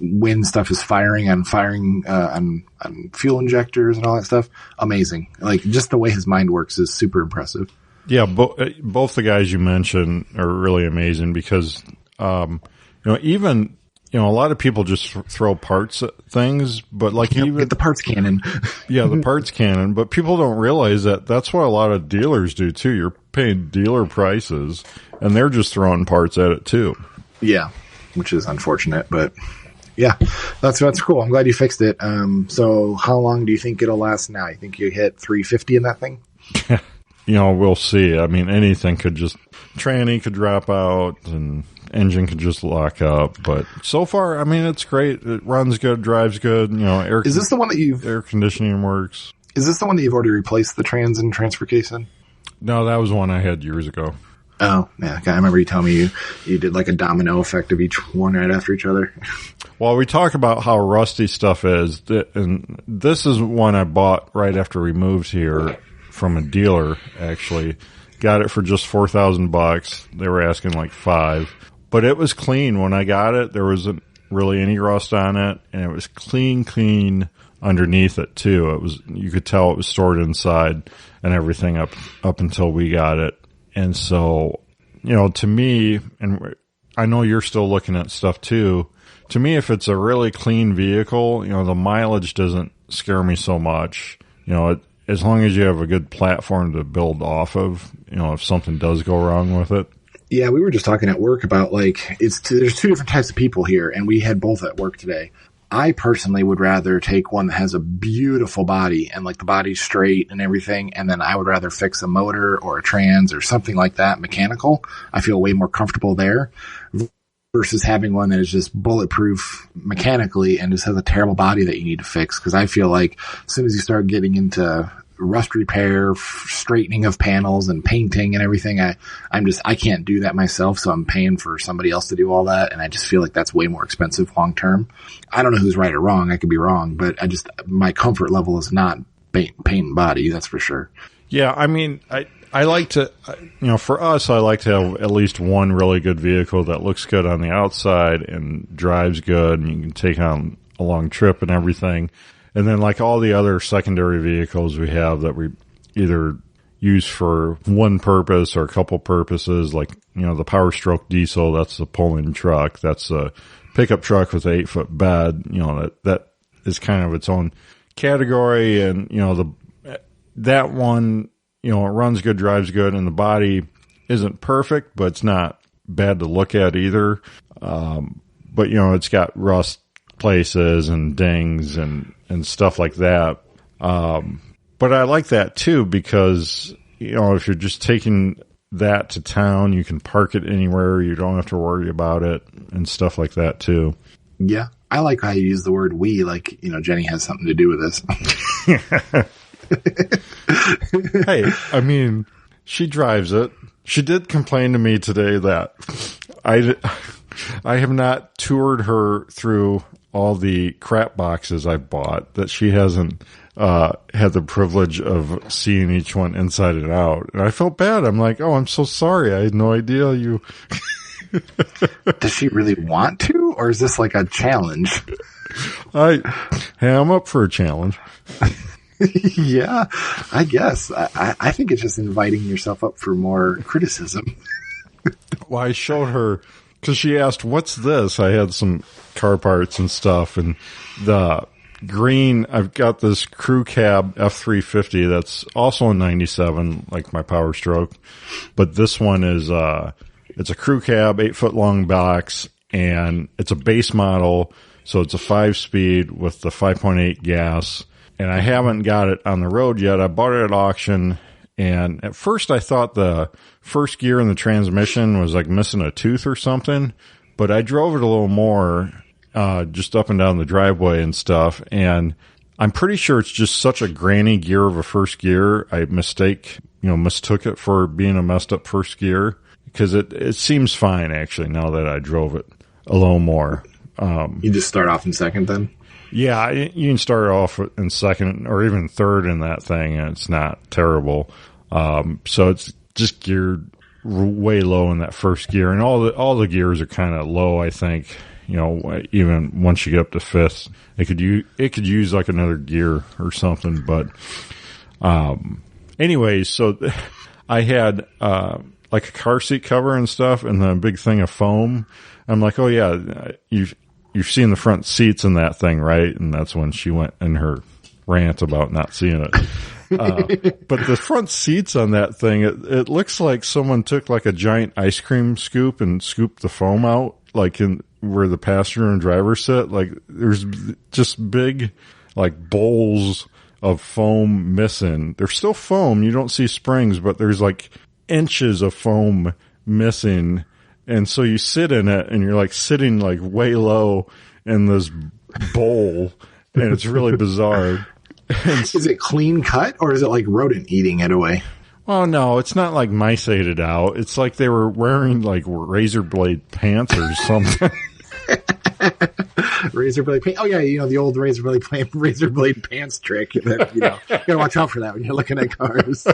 when stuff is firing on fuel injectors and all that stuff. Amazing. Like just the way his mind works is super impressive. Yeah. Both the guys you mentioned are really amazing because, even, a lot of people just throw parts at things, but like even get the parts cannon. Yeah, the parts cannon, but people don't realize that that's what a lot of dealers do too. You're paying dealer prices and they're just throwing parts at it too. Yeah, which is unfortunate, but yeah, that's cool. I'm glad you fixed it. So how long do you think it'll last now? You think you hit 350 in that thing? We'll see. I mean, anything could tranny could drop out and engine could just lock up. But so far, I mean, it's great. It runs good, drives good. Is this the one that air conditioning works? Is this the one that you've already replaced the trans and transfer case in? No, that was one I had years ago. Oh, yeah. I remember you telling me you did like a domino effect of each one right after each other. Well, we talk about how rusty stuff is, and this is one I bought right after we moved here from a dealer, actually. Got it for just $4,000. They were asking like $5,000. But it was clean when I got it. There wasn't really any rust on it, and it was clean underneath it too. You could tell it was stored inside and everything up until we got it. And so, to me, and I know you're still looking at stuff too. To me, if it's a really clean vehicle, the mileage doesn't scare me so much. As long as you have a good platform to build off of, if something does go wrong with it. Yeah, we were just talking at work about there's two different types of people here, and we had both at work today. I personally would rather take one that has a beautiful body and like the body's straight and everything, and then I would rather fix a motor or a trans or something like that mechanical. I feel way more comfortable there versus having one that is just bulletproof mechanically and just has a terrible body that you need to fix. Because I feel like as soon as you start getting into rust repair, straightening of panels and painting and everything, I can't do that myself. So I'm paying for somebody else to do all that. And I just feel like that's way more expensive long term. I don't know who's right or wrong. I could be wrong, but my comfort level is not paint and body. That's for sure. Yeah. I mean, I like to, for us, I like to have at least one really good vehicle that looks good on the outside and drives good and you can take on a long trip and everything. And then like all the other secondary vehicles we have that we either use for one purpose or a couple purposes, like, the Power Stroke diesel, that's the pull-in truck. That's a pickup truck with an 8-foot bed, that is kind of its own category. And, that one, it runs good, drives good, and the body isn't perfect, but it's not bad to look at either. But, it's got rust places and dings and stuff like that. But I like that too because, if you're just taking that to town, you can park it anywhere. You don't have to worry about it and stuff like that too. Yeah. I like how you use the word we, like, Jenny has something to do with this. Hey, I mean, she drives it. She did complain to me today that I have not toured her through all the crap boxes I bought, that she hasn't had the privilege of seeing each one inside and out. And I felt bad. I'm like, oh, I'm so sorry. I had no idea you... Does she really want to? Or is this like a challenge? Hey, I'm up for a challenge. Yeah, I guess. I think it's just inviting yourself up for more criticism. Well, I showed her, because she asked, what's this? I had some car parts and stuff, and the green, I've got this crew cab F350 that's also a 97, like my Power Stroke, but this one is, it's a crew cab, 8-foot long box, and it's a base model, so it's a 5-speed with the 5.8 gas, and I haven't got it on the road yet. I bought it at auction, and at first I thought the first gear in the transmission was like missing a tooth or something, but I drove it a little more, just up and down the driveway and stuff, and I'm pretty sure it's just such a granny gear of a first gear. I mistook it for being a messed up first gear, because it seems fine actually now that I drove it a little more. You just start off in second then? Yeah, you can start off in second or even third in that thing, and it's not terrible. So it's just geared way low in that first gear, and all the gears are kind of low, I think. Even once you get up to fifth, it could use like another gear or something. But anyways, so I had like a car seat cover and stuff, and then a big thing of foam. I'm like, oh yeah, you've seen the front seats in that thing, right? And that's when she went in her rant about not seeing it. But the front seats on that thing, it looks like someone took like a giant ice cream scoop and scooped the foam out, like in where the passenger and driver sit. Like there's just big like bowls of foam missing. There's still foam. You don't see springs, but there's like inches of foam missing. And so you sit in it and you're like sitting like way low in this bowl, and it's really bizarre. Is it clean cut, or is it like rodent eating it away? Oh no, it's not like mice ate it out. It's like they were wearing like razor blade pants or something. Razor blade pants. Oh yeah, the old razor blade pants trick. That, you gotta watch out for that when you're looking at cars.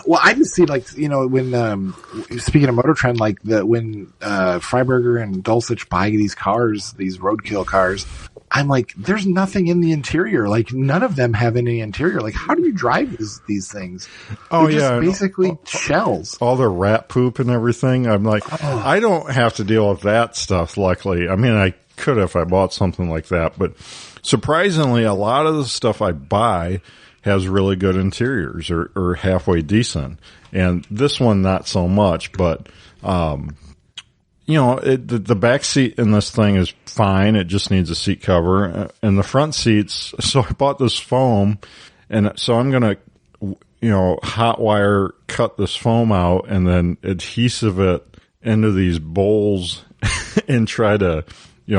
Well, I just see like when speaking of Motor Trend, like when Freiberger and Dulcich buy these cars, these roadkill cars. I'm like, there's nothing in the interior. Like, none of them have any interior. Like, how do you drive these things? Oh, They're yeah. just basically shells. All the rat poop and everything. I'm like, I don't have to deal with that stuff, luckily. I mean, I could if I bought something like that. But surprisingly, a lot of the stuff I buy has really good interiors or halfway decent. And this one, not so much. But, the back seat in this thing is fine. It just needs a seat cover. And the front seats, so I bought this foam, and so I'm going to, hot wire cut this foam out and then adhesive it into these bowls and try to,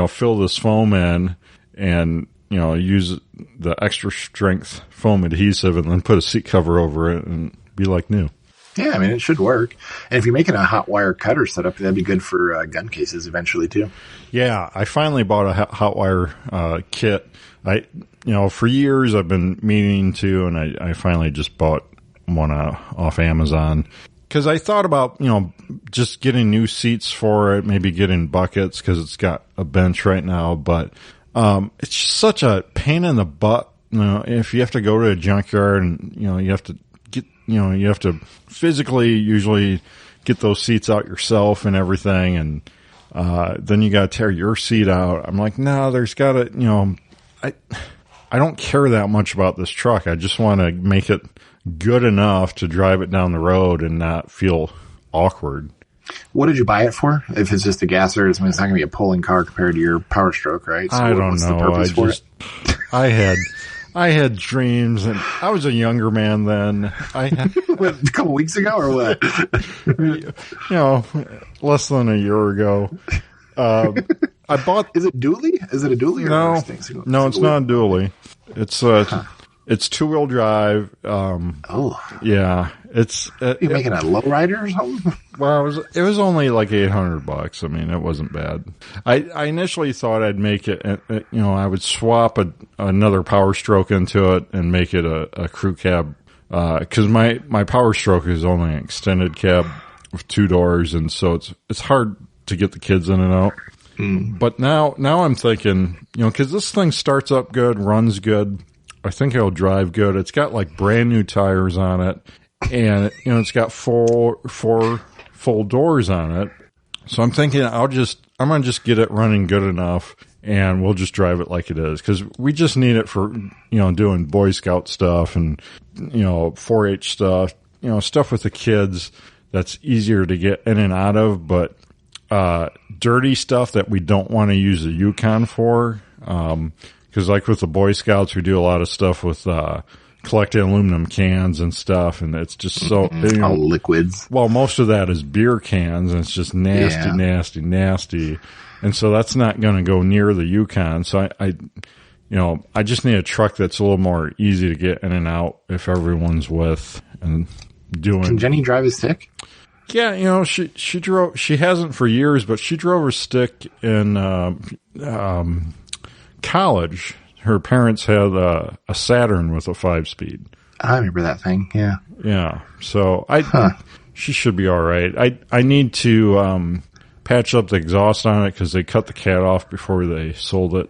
fill this foam in and, use the extra strength foam adhesive and then put a seat cover over it and be like new. Yeah, I mean, it should work. And if you're making a hot wire cutter setup, that'd be good for gun cases eventually, too. Yeah, I finally bought a hot wire kit. For years I've been meaning to, and I finally just bought one off Amazon. Because I thought about, just getting new seats for it, maybe getting buckets, because it's got a bench right now. But it's just such a pain in the butt. If you have to go to a junkyard and, you have to you have to physically usually get those seats out yourself and everything. And, then you got to tear your seat out. I'm like, no, there's got to, I don't care that much about this truck. I just want to make it good enough to drive it down the road and not feel awkward. What did you buy it for? If it's just a gasser, it's not going to be a pulling car compared to your Power Stroke, right? So I don't know. The purpose for it? I had dreams, and I was a younger man then. What, a couple weeks ago, or what? Less than a year ago. I bought. Is it dually? Is it a dually? No, no, it's not a dually. It's 2-wheel drive. Yeah, you making a lowrider or something? Well, it was only like $800. I mean, it wasn't bad. I initially thought I'd make it, I would swap another Power Stroke into it and make it a crew cab, because my Power Stroke is only an extended cab with 2 doors, and so it's hard to get the kids in and out. But now I'm thinking, because this thing starts up good, runs good. I think it'll drive good. It's got like brand new tires on it, and it's got four full doors on it. So I'm thinking I'm gonna just get it running good enough, and we'll just drive it like it is, because we just need it for doing Boy Scout stuff and 4-H stuff, stuff with the kids that's easier to get in and out of, but dirty stuff that we don't want to use the Yukon for. Because like with the Boy Scouts, we do a lot of stuff with collecting aluminum cans and stuff, and it's just so all liquids. Well, most of that is beer cans, and it's just nasty. And so that's not going to go near the Yukon. So I I just need a truck that's a little more easy to get in and out if everyone's with and doing. Can Jenny drive a stick? Yeah, she hasn't for years, but she drove her stick in college. Her parents had a Saturn with a 5-speed. I remember that thing. Yeah. Yeah. So she should be all right. I need to patch up the exhaust on it because they cut the cat off before they sold it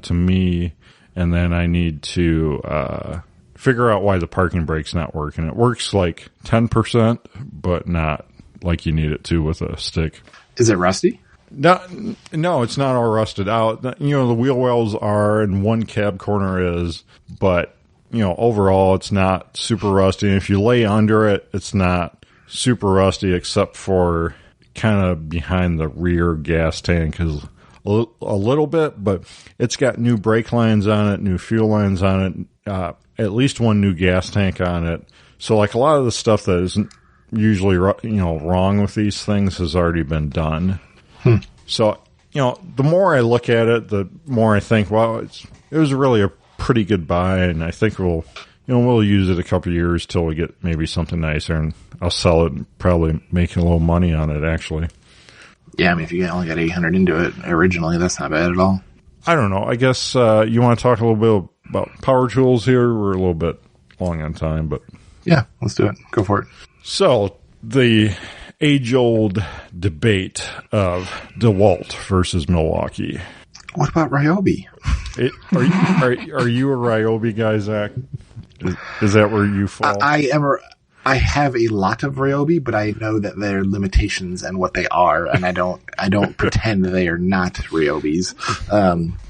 to me, and then I need to figure out why the parking brake's not working. It works like 10%, but not like you need it to with a stick. Is it rusty? No, it's not all rusted out. The wheel wells are, and one cab corner is, but overall it's not super rusty. And if you lay under it, it's not super rusty except for kind of behind the rear gas tank is a little bit, but it's got new brake lines on it, new fuel lines on it, at least one new gas tank on it. So like a lot of the stuff that isn't usually, wrong with these things has already been done. So, the more I look at it, the more I think, well, it was really a pretty good buy, and I think we'll use it a couple of years till we get maybe something nicer, and I'll sell it and probably make a little money on it, actually. Yeah, I mean, if you only got 800 into it originally, that's not bad at all. I don't know. I guess you want to talk a little bit about power tools here? We're a little bit long on time, but... Yeah, let's do it. Go for it. So, the age-old debate of DeWalt versus Milwaukee. What about Ryobi? Are you a Ryobi guy, Zach? Is that where you fall? I have a lot of Ryobi, but I know that there are limitations and what they are, and I don't pretend they are not Ryobis.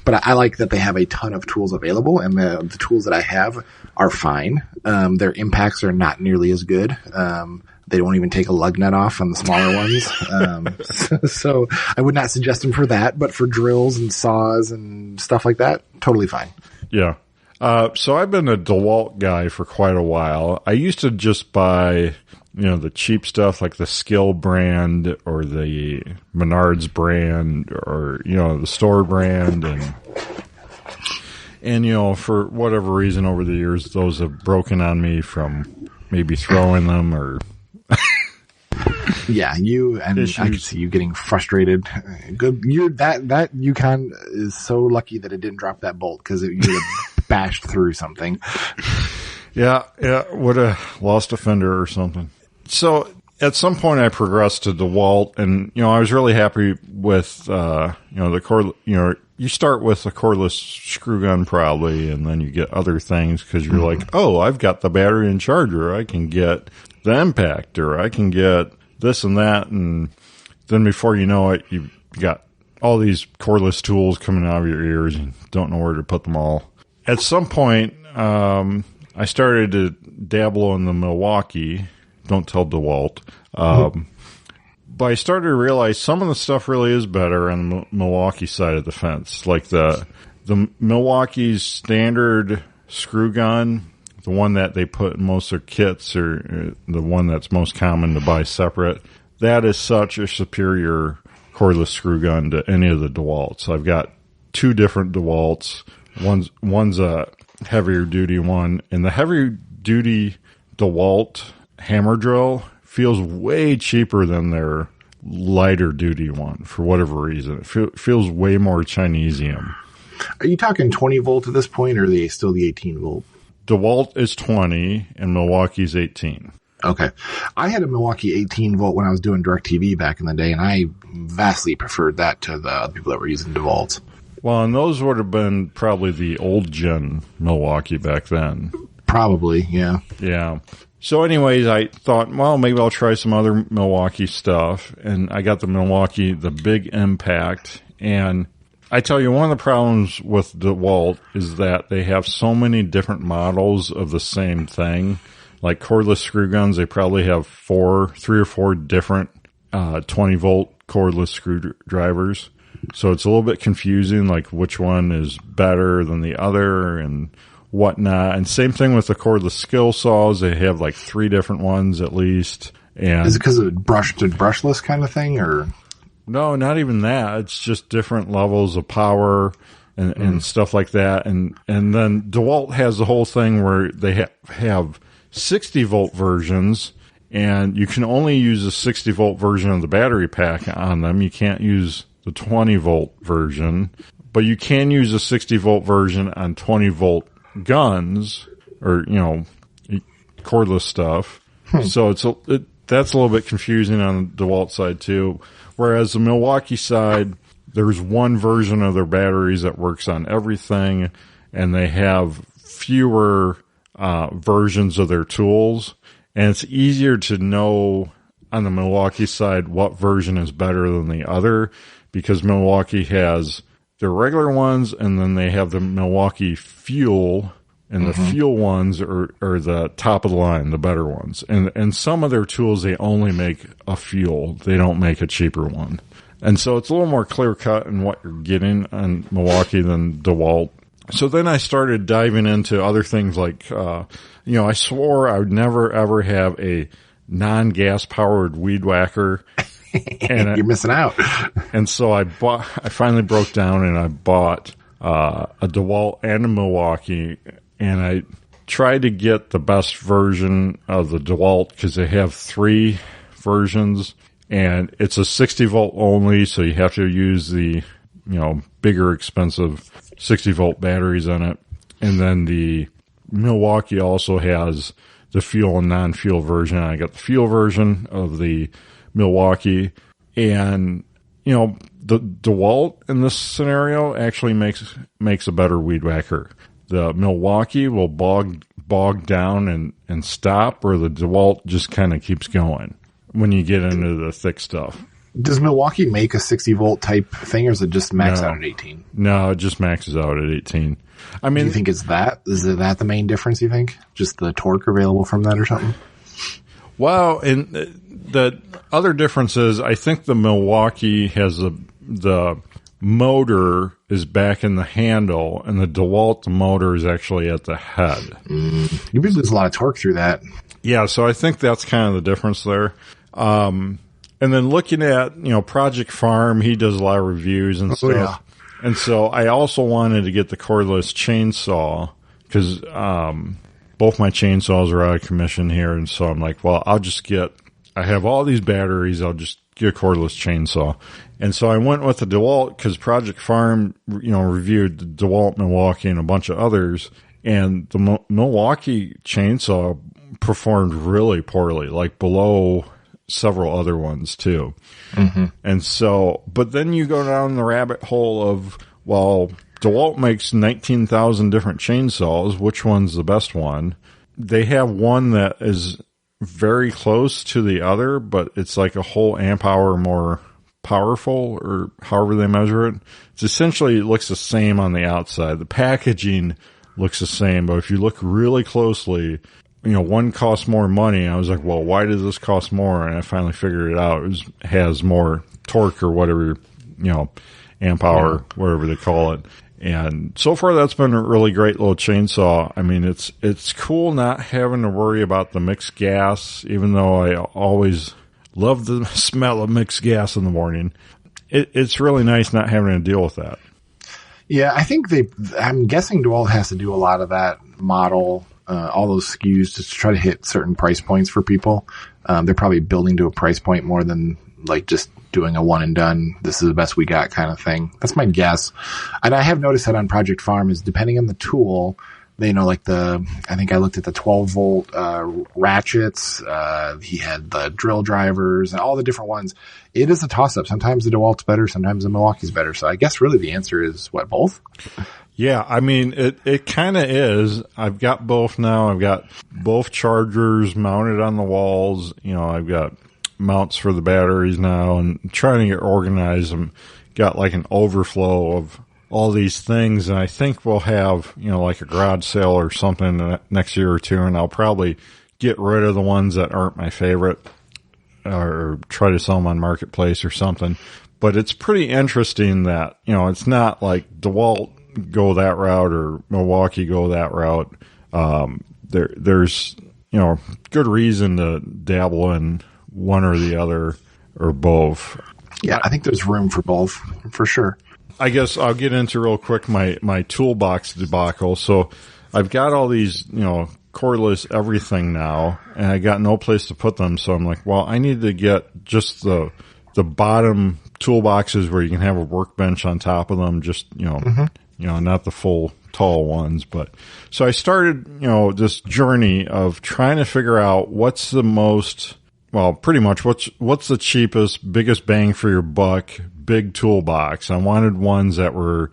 But I like that they have a ton of tools available, and the tools that I have are fine. Their impacts are not nearly as good. They don't even take a lug nut off on the smaller ones. So I would not suggest them for that, but for drills and saws and stuff like that, totally fine. Yeah. So I've been a DeWalt guy for quite a while. I used to just buy, the cheap stuff like the Skill brand or the Menards brand or, the store brand. And for whatever reason over the years, those have broken on me from maybe throwing them or... Yeah, I can see you getting frustrated. Good, that Yukon is so lucky that it didn't drop that bolt because you would have bashed through something. Yeah, would have lost a fender or something. So at some point I progressed to DeWalt, and I was really happy with the cord. You start with a cordless screw gun probably, and then you get other things because you're like, oh, I've got the battery and charger. I can get the impactor. I can get this and that, and then before you know it, you got all these cordless tools coming out of your ears and don't know where to put them all. At some point, I started to dabble in the Milwaukee. Don't tell DeWalt. But I started to realize some of the stuff really is better on the Milwaukee side of the fence. Like the Milwaukee's standard screw gun, the one that they put in most of their kits, or the one that's most common to buy separate, that is such a superior cordless screw gun to any of the DeWalts. I've got two different DeWalts. One's a heavier duty one, and the heavier duty DeWalt hammer drill feels way cheaper than their lighter duty one for whatever reason. It feels way more Chinesium. Are you talking 20 volt at this point, or are they still the 18 volt? DeWalt is 20 and Milwaukee's 18. Okay. I had a Milwaukee 18 volt when I was doing DirecTV back in the day, and I vastly preferred that to the people that were using DeWalt. Well, and those would have been probably the old gen Milwaukee back then. Probably, yeah. Yeah. So anyways, I thought, well, maybe I'll try some other Milwaukee stuff. And I got the Milwaukee, the Big Impact. And I tell you, one of the problems with DeWalt is that they have so many different models of the same thing. Like cordless screw guns, they probably have 3 or 4 different 20-volt cordless screwdrivers. So it's a little bit confusing, like which one is better than the other and whatnot. And same thing with the cordless skill saws. They have like 3 different ones at least. And is it because of brush to brushless kind of thing, or? No, not even that. It's just different levels of power and stuff like that. And then DeWalt has the whole thing where they have 60 volt versions, and you can only use a 60 volt version of the battery pack on them. You can't use the 20 volt version, but you can use a 60 volt version on 20 volt guns or, cordless stuff. So that's a little bit confusing on the DeWalt side too. Whereas the Milwaukee side, there's one version of their batteries that works on everything, and they have fewer versions of their tools. And it's easier to know on the Milwaukee side what version is better than the other, because Milwaukee has their regular ones, and then they have the Milwaukee Fuel, and the Fuel ones are the top of the line, the better ones. And some of their tools, they only make a Fuel. They don't make a cheaper one. And so it's a little more clear-cut in what you're getting on Milwaukee than DeWalt. So then I started diving into other things like, I swore I would never, ever have a non-gas-powered weed whacker. And you're missing out. And so I finally broke down and I bought a DeWalt and a Milwaukee, and I tried to get the best version of the DeWalt because they have 3 versions, and it's a 60 volt only, so you have to use the, bigger expensive 60 volt batteries on it. And then the Milwaukee also has the fuel and non-fuel version. I got the fuel version of the Milwaukee, and the DeWalt in this scenario actually makes a better weed whacker. The Milwaukee will bog down and stop, where the DeWalt just kind of keeps going when you get into the thick stuff. Does Milwaukee make a 60 volt type thing, or is it just max out at 18? No, it just maxes out at 18. I mean, do you think it's that? Is that the main difference, you think? Just the torque available from that or something? Well, and the other difference is I think the Milwaukee has the motor is back in the handle, and the DeWalt, the motor is actually at the head. You lose a lot of torque through that. Yeah, so I think that's kind of the difference there. And then looking at, Project Farm, he does a lot of reviews and stuff. Yeah. And so I also wanted to get the cordless chainsaw because both my chainsaws are out of commission here. And so I'm like, well, I have all these batteries. I'll just get a cordless chainsaw. And so I went with the DeWalt because Project Farm, reviewed the DeWalt Milwaukee and a bunch of others. And the Milwaukee chainsaw performed really poorly, like below several other ones too. And so, but then you go down the rabbit hole of, well, DeWalt makes 19,000 different chainsaws. Which one's the best one? They have one that is very close to the other, but it's like a whole amp hour more powerful, or however they measure it. It's essentially, it looks the same on the outside. The packaging looks the same, but if you look really closely, one costs more money. I was like, well, why does this cost more? And I finally figured it out. It has more torque or whatever, amp hour, whatever they call it. And so far, that's been a really great little chainsaw. I mean, it's cool not having to worry about the mixed gas, even though I always love the smell of mixed gas in the morning. It's really nice not having to deal with that. Yeah, I think I'm guessing DeWalt has to do a lot of that model, all those SKUs, just to try to hit certain price points for people. They're probably building to a price point more than like just doing a one and done, this is the best we got kind of thing. That's my guess. And I have noticed that on Project Farm is depending on the tool, I think I looked at the 12 volt, ratchets. He had the drill drivers and all the different ones. It is a toss up. Sometimes the DeWalt's better. Sometimes the Milwaukee's better. So I guess really the answer is what, both? Yeah. I mean, it kind of is. I've got both now. I've got both chargers mounted on the walls. I've got mounts for the batteries now and trying to get organized. And got like an overflow of all these things, and I think we'll have, like a garage sale or something next year or two, and I'll probably get rid of the ones that aren't my favorite or try to sell them on Marketplace or something. But it's pretty interesting that, it's not like DeWalt go that route or Milwaukee go that route. There's, good reason to dabble in one or the other or both. Yeah, I think there's room for both, for sure. I guess I'll get into real quick my toolbox debacle. So I've got all these, cordless everything now, and I got no place to put them. So I'm like, well, I need to get just the bottom toolboxes where you can have a workbench on top of them. Just not the full tall ones. But so I started, this journey of trying to figure out what's the most, well, pretty much what's the cheapest, biggest bang for your buck big toolbox. I wanted ones that were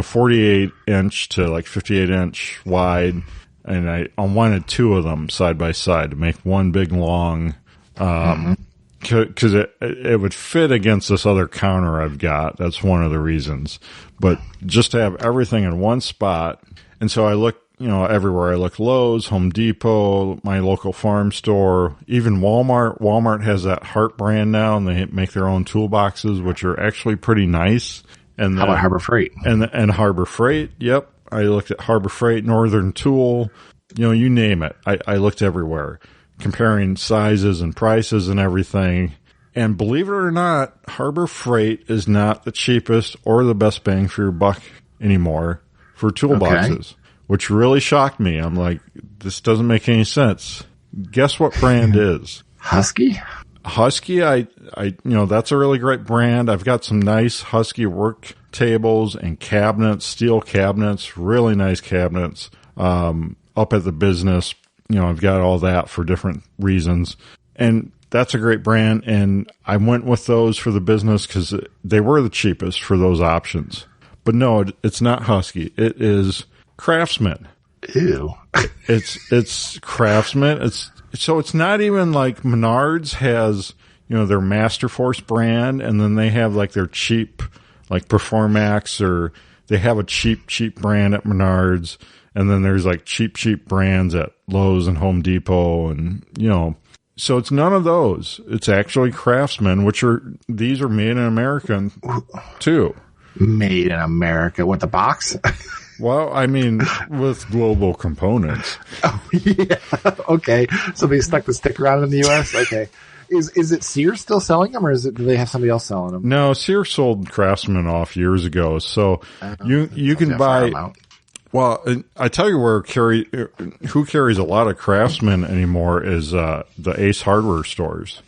48 inch to like 58 inch wide. And I wanted two of them side by side to make one big long, cause it would fit against this other counter I've got. That's one of the reasons, but just to have everything in one spot. And so I look, everywhere. I look Lowe's, Home Depot, my local farm store, even Walmart. Walmart has that Hart brand now, and they make their own toolboxes, which are actually pretty nice. And how about Harbor Freight? And Harbor Freight. Yep. I looked at Harbor Freight, Northern Tool, you name it. I looked everywhere, comparing sizes and prices and everything. And believe it or not, Harbor Freight is not the cheapest or the best bang for your buck anymore for toolboxes, which really shocked me. I'm like, this doesn't make any sense. Guess what brand is? Husky? Husky, I that's a really great brand. I've got some nice Husky work tables and cabinets, steel cabinets, really nice cabinets, up at the business. I've got all that for different reasons. And that's a great brand. And I went with those for the business because they were the cheapest for those options. But no, it's not Husky. It is Craftsman. Ew. It's Craftsman. It's not even like Menards has, their Masterforce brand, and then they have like their cheap, like Performax, or they have a cheap brand at Menards, and then there's like cheap brands at Lowe's and Home Depot, and so it's none of those. It's actually Craftsman, these are made in America too. Made in America. What, the box? Well, I mean, with global components. Oh, yeah. Okay. So they stuck the sticker on it in the U.S.? Okay. Is it Sears still selling them, or do they have somebody else selling them? No, Sears sold Craftsman off years ago. So you can buy. Well, I tell you who carries a lot of Craftsman anymore is the Ace Hardware stores.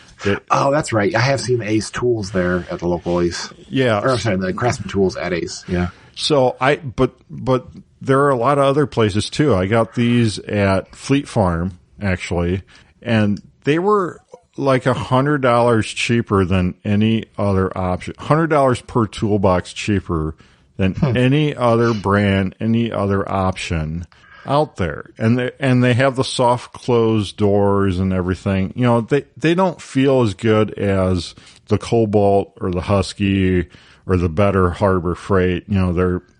Oh, that's right. I have seen Ace tools there at the local Ace. Yeah. Or, I'm sorry, the Craftsman tools at Ace. Yeah. So but there are a lot of other places too. I got these at Fleet Farm actually, and they were like $100 cheaper than any other option. $100 per toolbox cheaper than any other brand, any other option out there. And they have the soft closed doors and everything. They don't feel as good as the Cobalt or the Husky or the better Harbor Freight.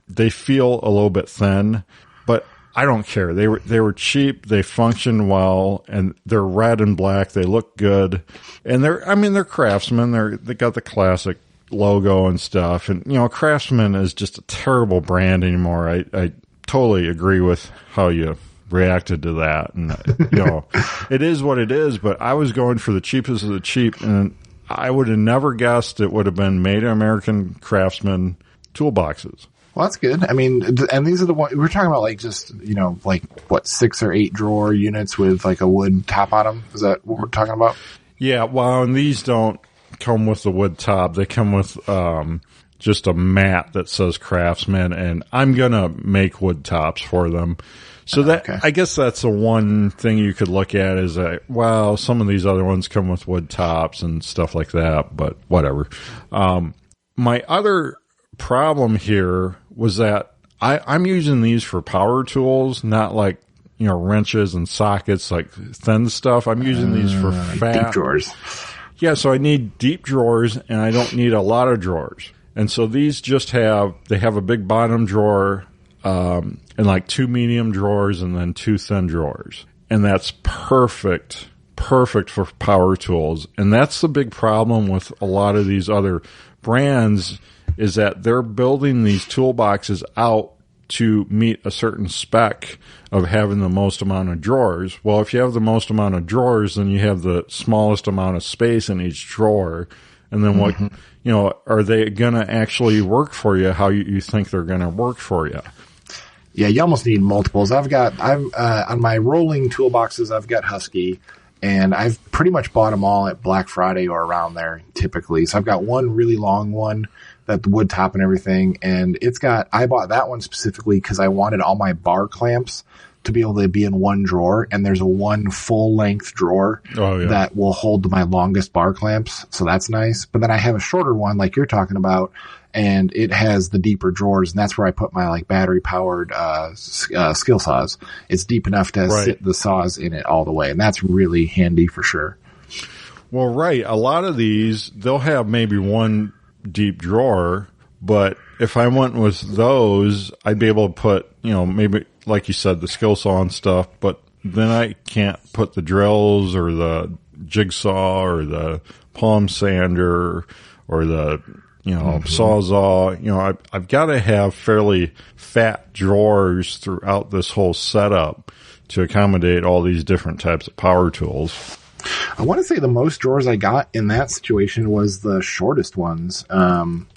They feel a little bit thin, but I don't care. They were cheap. They function well, and they're red and black. They look good, and they're Craftsman. They got the classic logo and stuff. And Craftsman is just a terrible brand anymore. I totally agree with how you reacted to that, and it is what it is. But I was going for the cheapest of the cheap, and I would have never guessed it would have been made in American Craftsman toolboxes. Well, that's good. I mean, and these are the ones we're talking about, like just, like what, 6 or 8 drawer units with like a wood top on them. Is that what we're talking about? Yeah. Well, and these don't come with the wood top. They come with, just a mat that says Craftsman, and I'm going to make wood tops for them. So I guess that's the one thing you could look at is that, well, some of these other ones come with wood tops and stuff like that, but whatever. My other problem here was that I'm using these for power tools, not like, wrenches and sockets, like thin stuff. I'm using these for fat deep drawers. Yeah. So I need deep drawers, and I don't need a lot of drawers. And so these they have a big bottom drawer, and like 2 medium drawers and then 2 thin drawers. And that's perfect for power tools. And that's the big problem with a lot of these other brands, is that they're building these toolboxes out to meet a certain spec of having the most amount of drawers. Well, if you have the most amount of drawers, then you have the smallest amount of space in each drawer. And then what, are they going to actually work for you how you think they're going to work for you? Yeah, you almost need multiples. I'm on my rolling toolboxes, I've got Husky, and I've pretty much bought them all at Black Friday or around there typically. So I've got one really long one, that the wood top and everything, and I bought that one specifically because I wanted all my bar clamps to be able to be in one drawer, and there's a one full length drawer that will hold my longest bar clamps. So that's nice. But then I have a shorter one like you're talking about, and it has the deeper drawers, and that's where I put my like battery powered skill saws. It's deep enough to sit the saws in it all the way, and that's really handy for sure. Well, right. A lot of these, they'll have maybe one deep drawer, but if I went with those, I'd be able to put, maybe like you said, the skill saw and stuff, but then I can't put the drills or the jigsaw or the palm sander or the Sawzall. I've got to have fairly fat drawers throughout this whole setup to accommodate all these different types of power tools. I want to say the most drawers I got in that situation was the shortest ones. I'm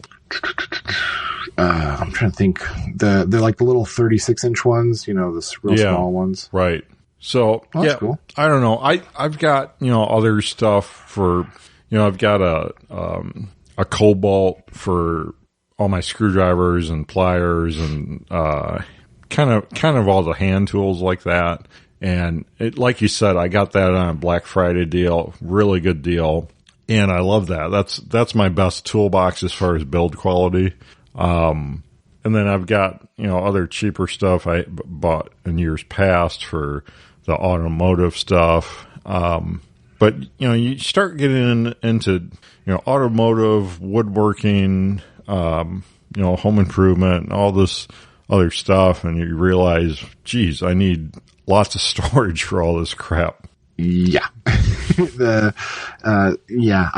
trying to think. They're like the little 36-inch ones, the real small ones. Right. So, that's cool. I don't know. I've got, other stuff for, I've got a Cobalt for all my screwdrivers and pliers and kind of all the hand tools like that. And like you said, I got that on a Black Friday deal, really good deal, and I love that. That's my best toolbox as far as build quality. And then I've got other cheaper stuff I bought in years past for the automotive stuff. But you start getting into automotive, woodworking, home improvement, and all this other stuff, and you realize, geez, I need lots of storage for all this crap. Yeah. I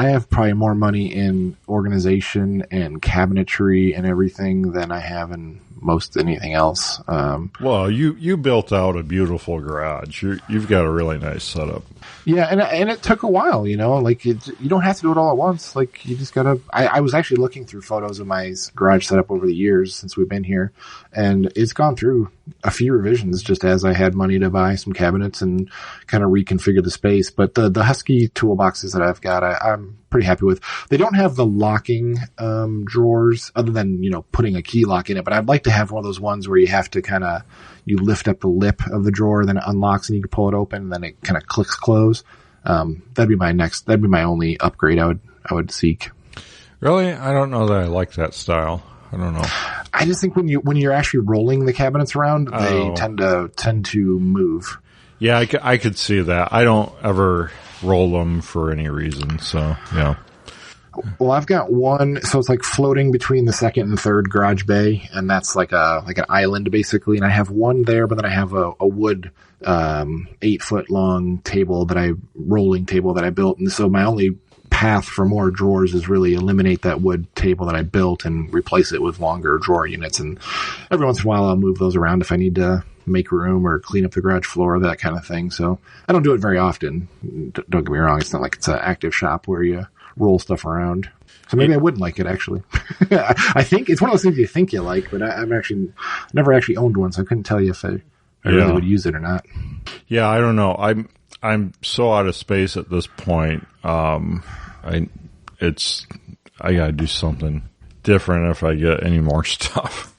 have probably more money in organization and cabinetry and everything than I have in most anything else. Well, you built out a beautiful garage. You've got a really nice setup. Yeah, and it took a while, you don't have to do it all at once. Like, you just gotta. I was actually looking through photos of my garage setup over the years since we've been here, and it's gone through a few revisions just as I had money to buy some cabinets and kind of reconfigure the space. But the Husky toolboxes that I've got, I'm pretty happy with. They don't have the locking drawers other than, putting a key lock in it, but I'd like to have one of those ones where you have to you lift up the lip of the drawer, then it unlocks and you can pull it open, and then it kind of clicks close. That'd be my only upgrade I would seek. Really? I don't know that I like that style. I don't know. I just think when you're actually rolling the cabinets around, they tend to move. Yeah, I could see that. I don't ever roll them for any reason. So, yeah. Well, I've got one, so it's like floating between the second and third garage bay, and that's like an island basically. And I have one there, but then I have a wood 8-foot long rolling table that I built. And so my only path for more drawers is really eliminate that wood table that I built and replace it with longer drawer units. And every once in a while I'll move those around if I need to make room or clean up the garage floor, that kind of thing. So I don't do it very often. Don't get me wrong. It's not like it's an active shop where you roll stuff around. So maybe I wouldn't like it, actually. I think it's one of those things you think you like, but I've actually never actually owned one, so I couldn't tell you if I really would use it or not. Yeah, I don't know. I'm so out of space at this point. I gotta do something different if I get any more stuff.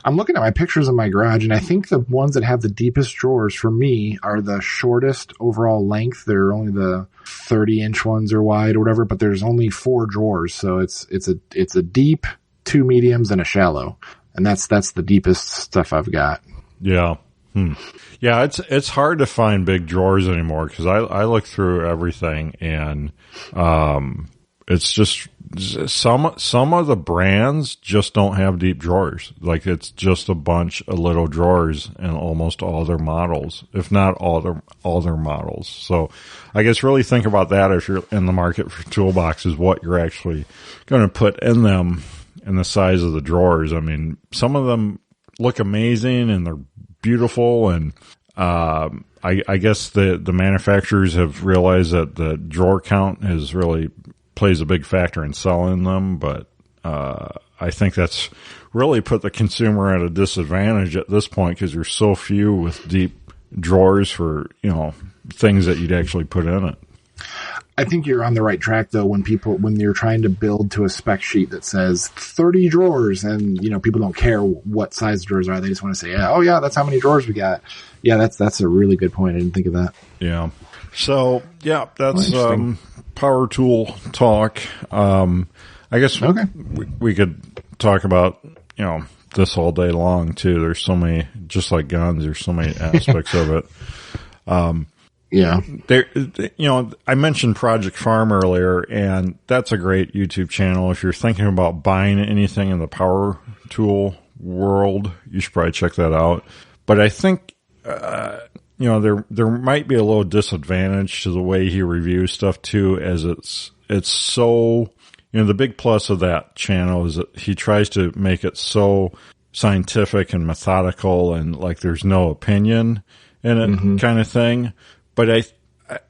I'm looking at my pictures in my garage, and I think the ones that have the deepest drawers for me are the shortest overall length. They're only the 30-inch ones or wide or whatever, but there's only 4 drawers. So it's a deep, 2 mediums, and a shallow. And that's the deepest stuff I've got. Yeah. Yeah, it's hard to find big drawers anymore because I look through everything, and it's just some of the brands just don't have deep drawers. Like, it's just a bunch of little drawers in almost all their models, if not all their models. So I guess really think about that if you're in the market for toolboxes, what you're actually going to put in them and the size of the drawers. I mean, some of them look amazing and they're beautiful, and I guess the manufacturers have realized that the drawer count has really plays a big factor in selling them, but I think that's really put the consumer at a disadvantage at this point because there's so few with deep drawers for, things that you'd actually put in it. I think you're on the right track, though, when you're trying to build to a spec sheet that says 30 drawers and, people don't care what size drawers are. They just want to say, oh, yeah, that's how many drawers we got. Yeah, that's a really good point. I didn't think of that. Yeah. So, yeah, that's power tool talk. I guess we could talk about, this all day long, too. There's so many, just like guns, there's so many aspects of it. Yeah. I mentioned Project Farm earlier, and that's a great YouTube channel. If you're thinking about buying anything in the power tool world, you should probably check that out. But I think, there might be a little disadvantage to the way he reviews stuff too, as it's so, the big plus of that channel is that he tries to make it so scientific and methodical and like there's no opinion in it kind of thing. But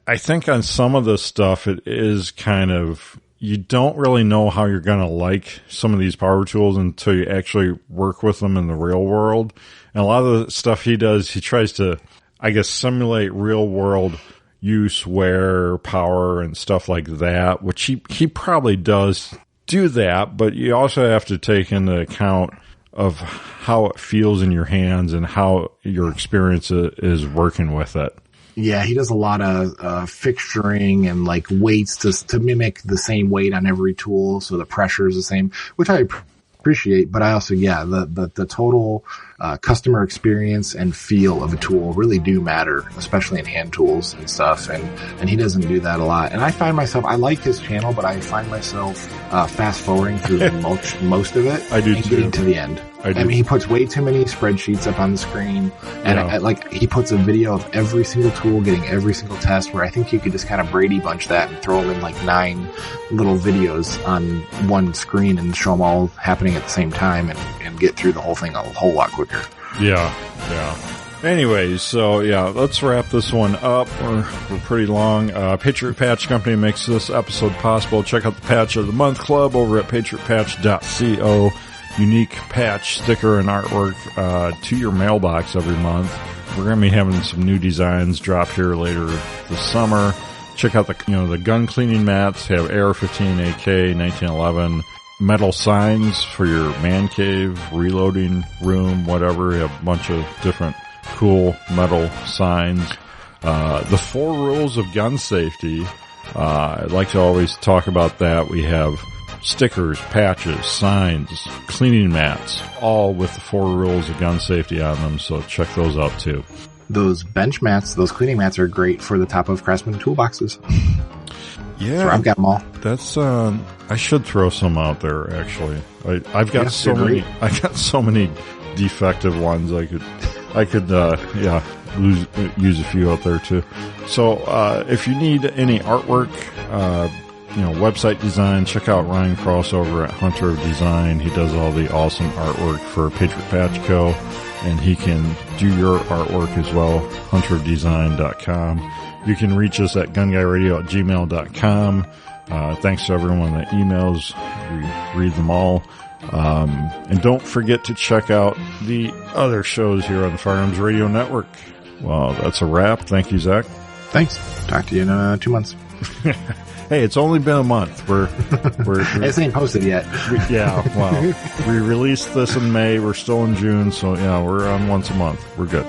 I think on some of this stuff, it is kind of, you don't really know how you're going to like some of these power tools until you actually work with them in the real world. And a lot of the stuff he does, he tries to, I guess, simulate real world use, wear, power, and stuff like that, which he probably does do that, but you also have to take into account of how it feels in your hands and how your experience is working with it. Yeah, he does a lot of fixturing and like weights to mimic the same weight on every tool, so the pressure is the same, which I appreciate. But I also, the total customer experience and feel of a tool really do matter, especially in hand tools and stuff. And he doesn't do that a lot. And I find myself, I like his channel, but I find myself fast forwarding through most of it. I do and too. Getting to the end. I mean, he puts way too many spreadsheets up on the screen, and he puts a video of every single tool getting every single test, where I think you could just kind of Brady Bunch that and throw them in like 9 little videos on one screen and show them all happening at the same time and get through the whole thing a whole lot quicker. Yeah. Anyways, so let's wrap this one up. We're pretty long. Patriot Patch Company makes this episode possible. Check out the Patch of the Month Club over at patriotpatch.co. Unique patch, sticker, and artwork to your mailbox every month. We're going to be having some new designs drop here later this summer. Check out the gun cleaning mats. Have AR-15, AK, 1911 metal signs for your man cave, reloading room, whatever. We have a bunch of different cool metal signs. The 4 rules of gun safety. I'd like to always talk about that. We have stickers, patches, signs, cleaning mats, all with the 4 rules of gun safety on them, so check those out too. Those bench mats, those cleaning mats are great for the top of Craftsman toolboxes. Yeah. So I've got them all. That's, I should throw some out there, actually. I've got so many, I got so many defective ones I could use a few out there too. So, if you need any artwork, website design, check out Ryan Cross over at Hunter of Design. He does all the awesome artwork for Patriot Patch Co. And he can do your artwork as well, hunterofdesign.com. You can reach us at gunguyradio@gmail.com. Thanks to everyone that emails. We read them all. And don't forget to check out the other shows here on the Firearms Radio Network. Well, that's a wrap. Thank you, Zach. Thanks. Talk to you in 2 months. Hey, it's only been a month. We're it ain't posted yet. We released this in May. We're still in June, so we're on once a month. We're good.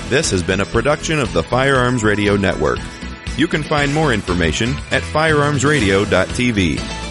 This has been a production of the Firearms Radio Network. You can find more information at firearmsradio.tv.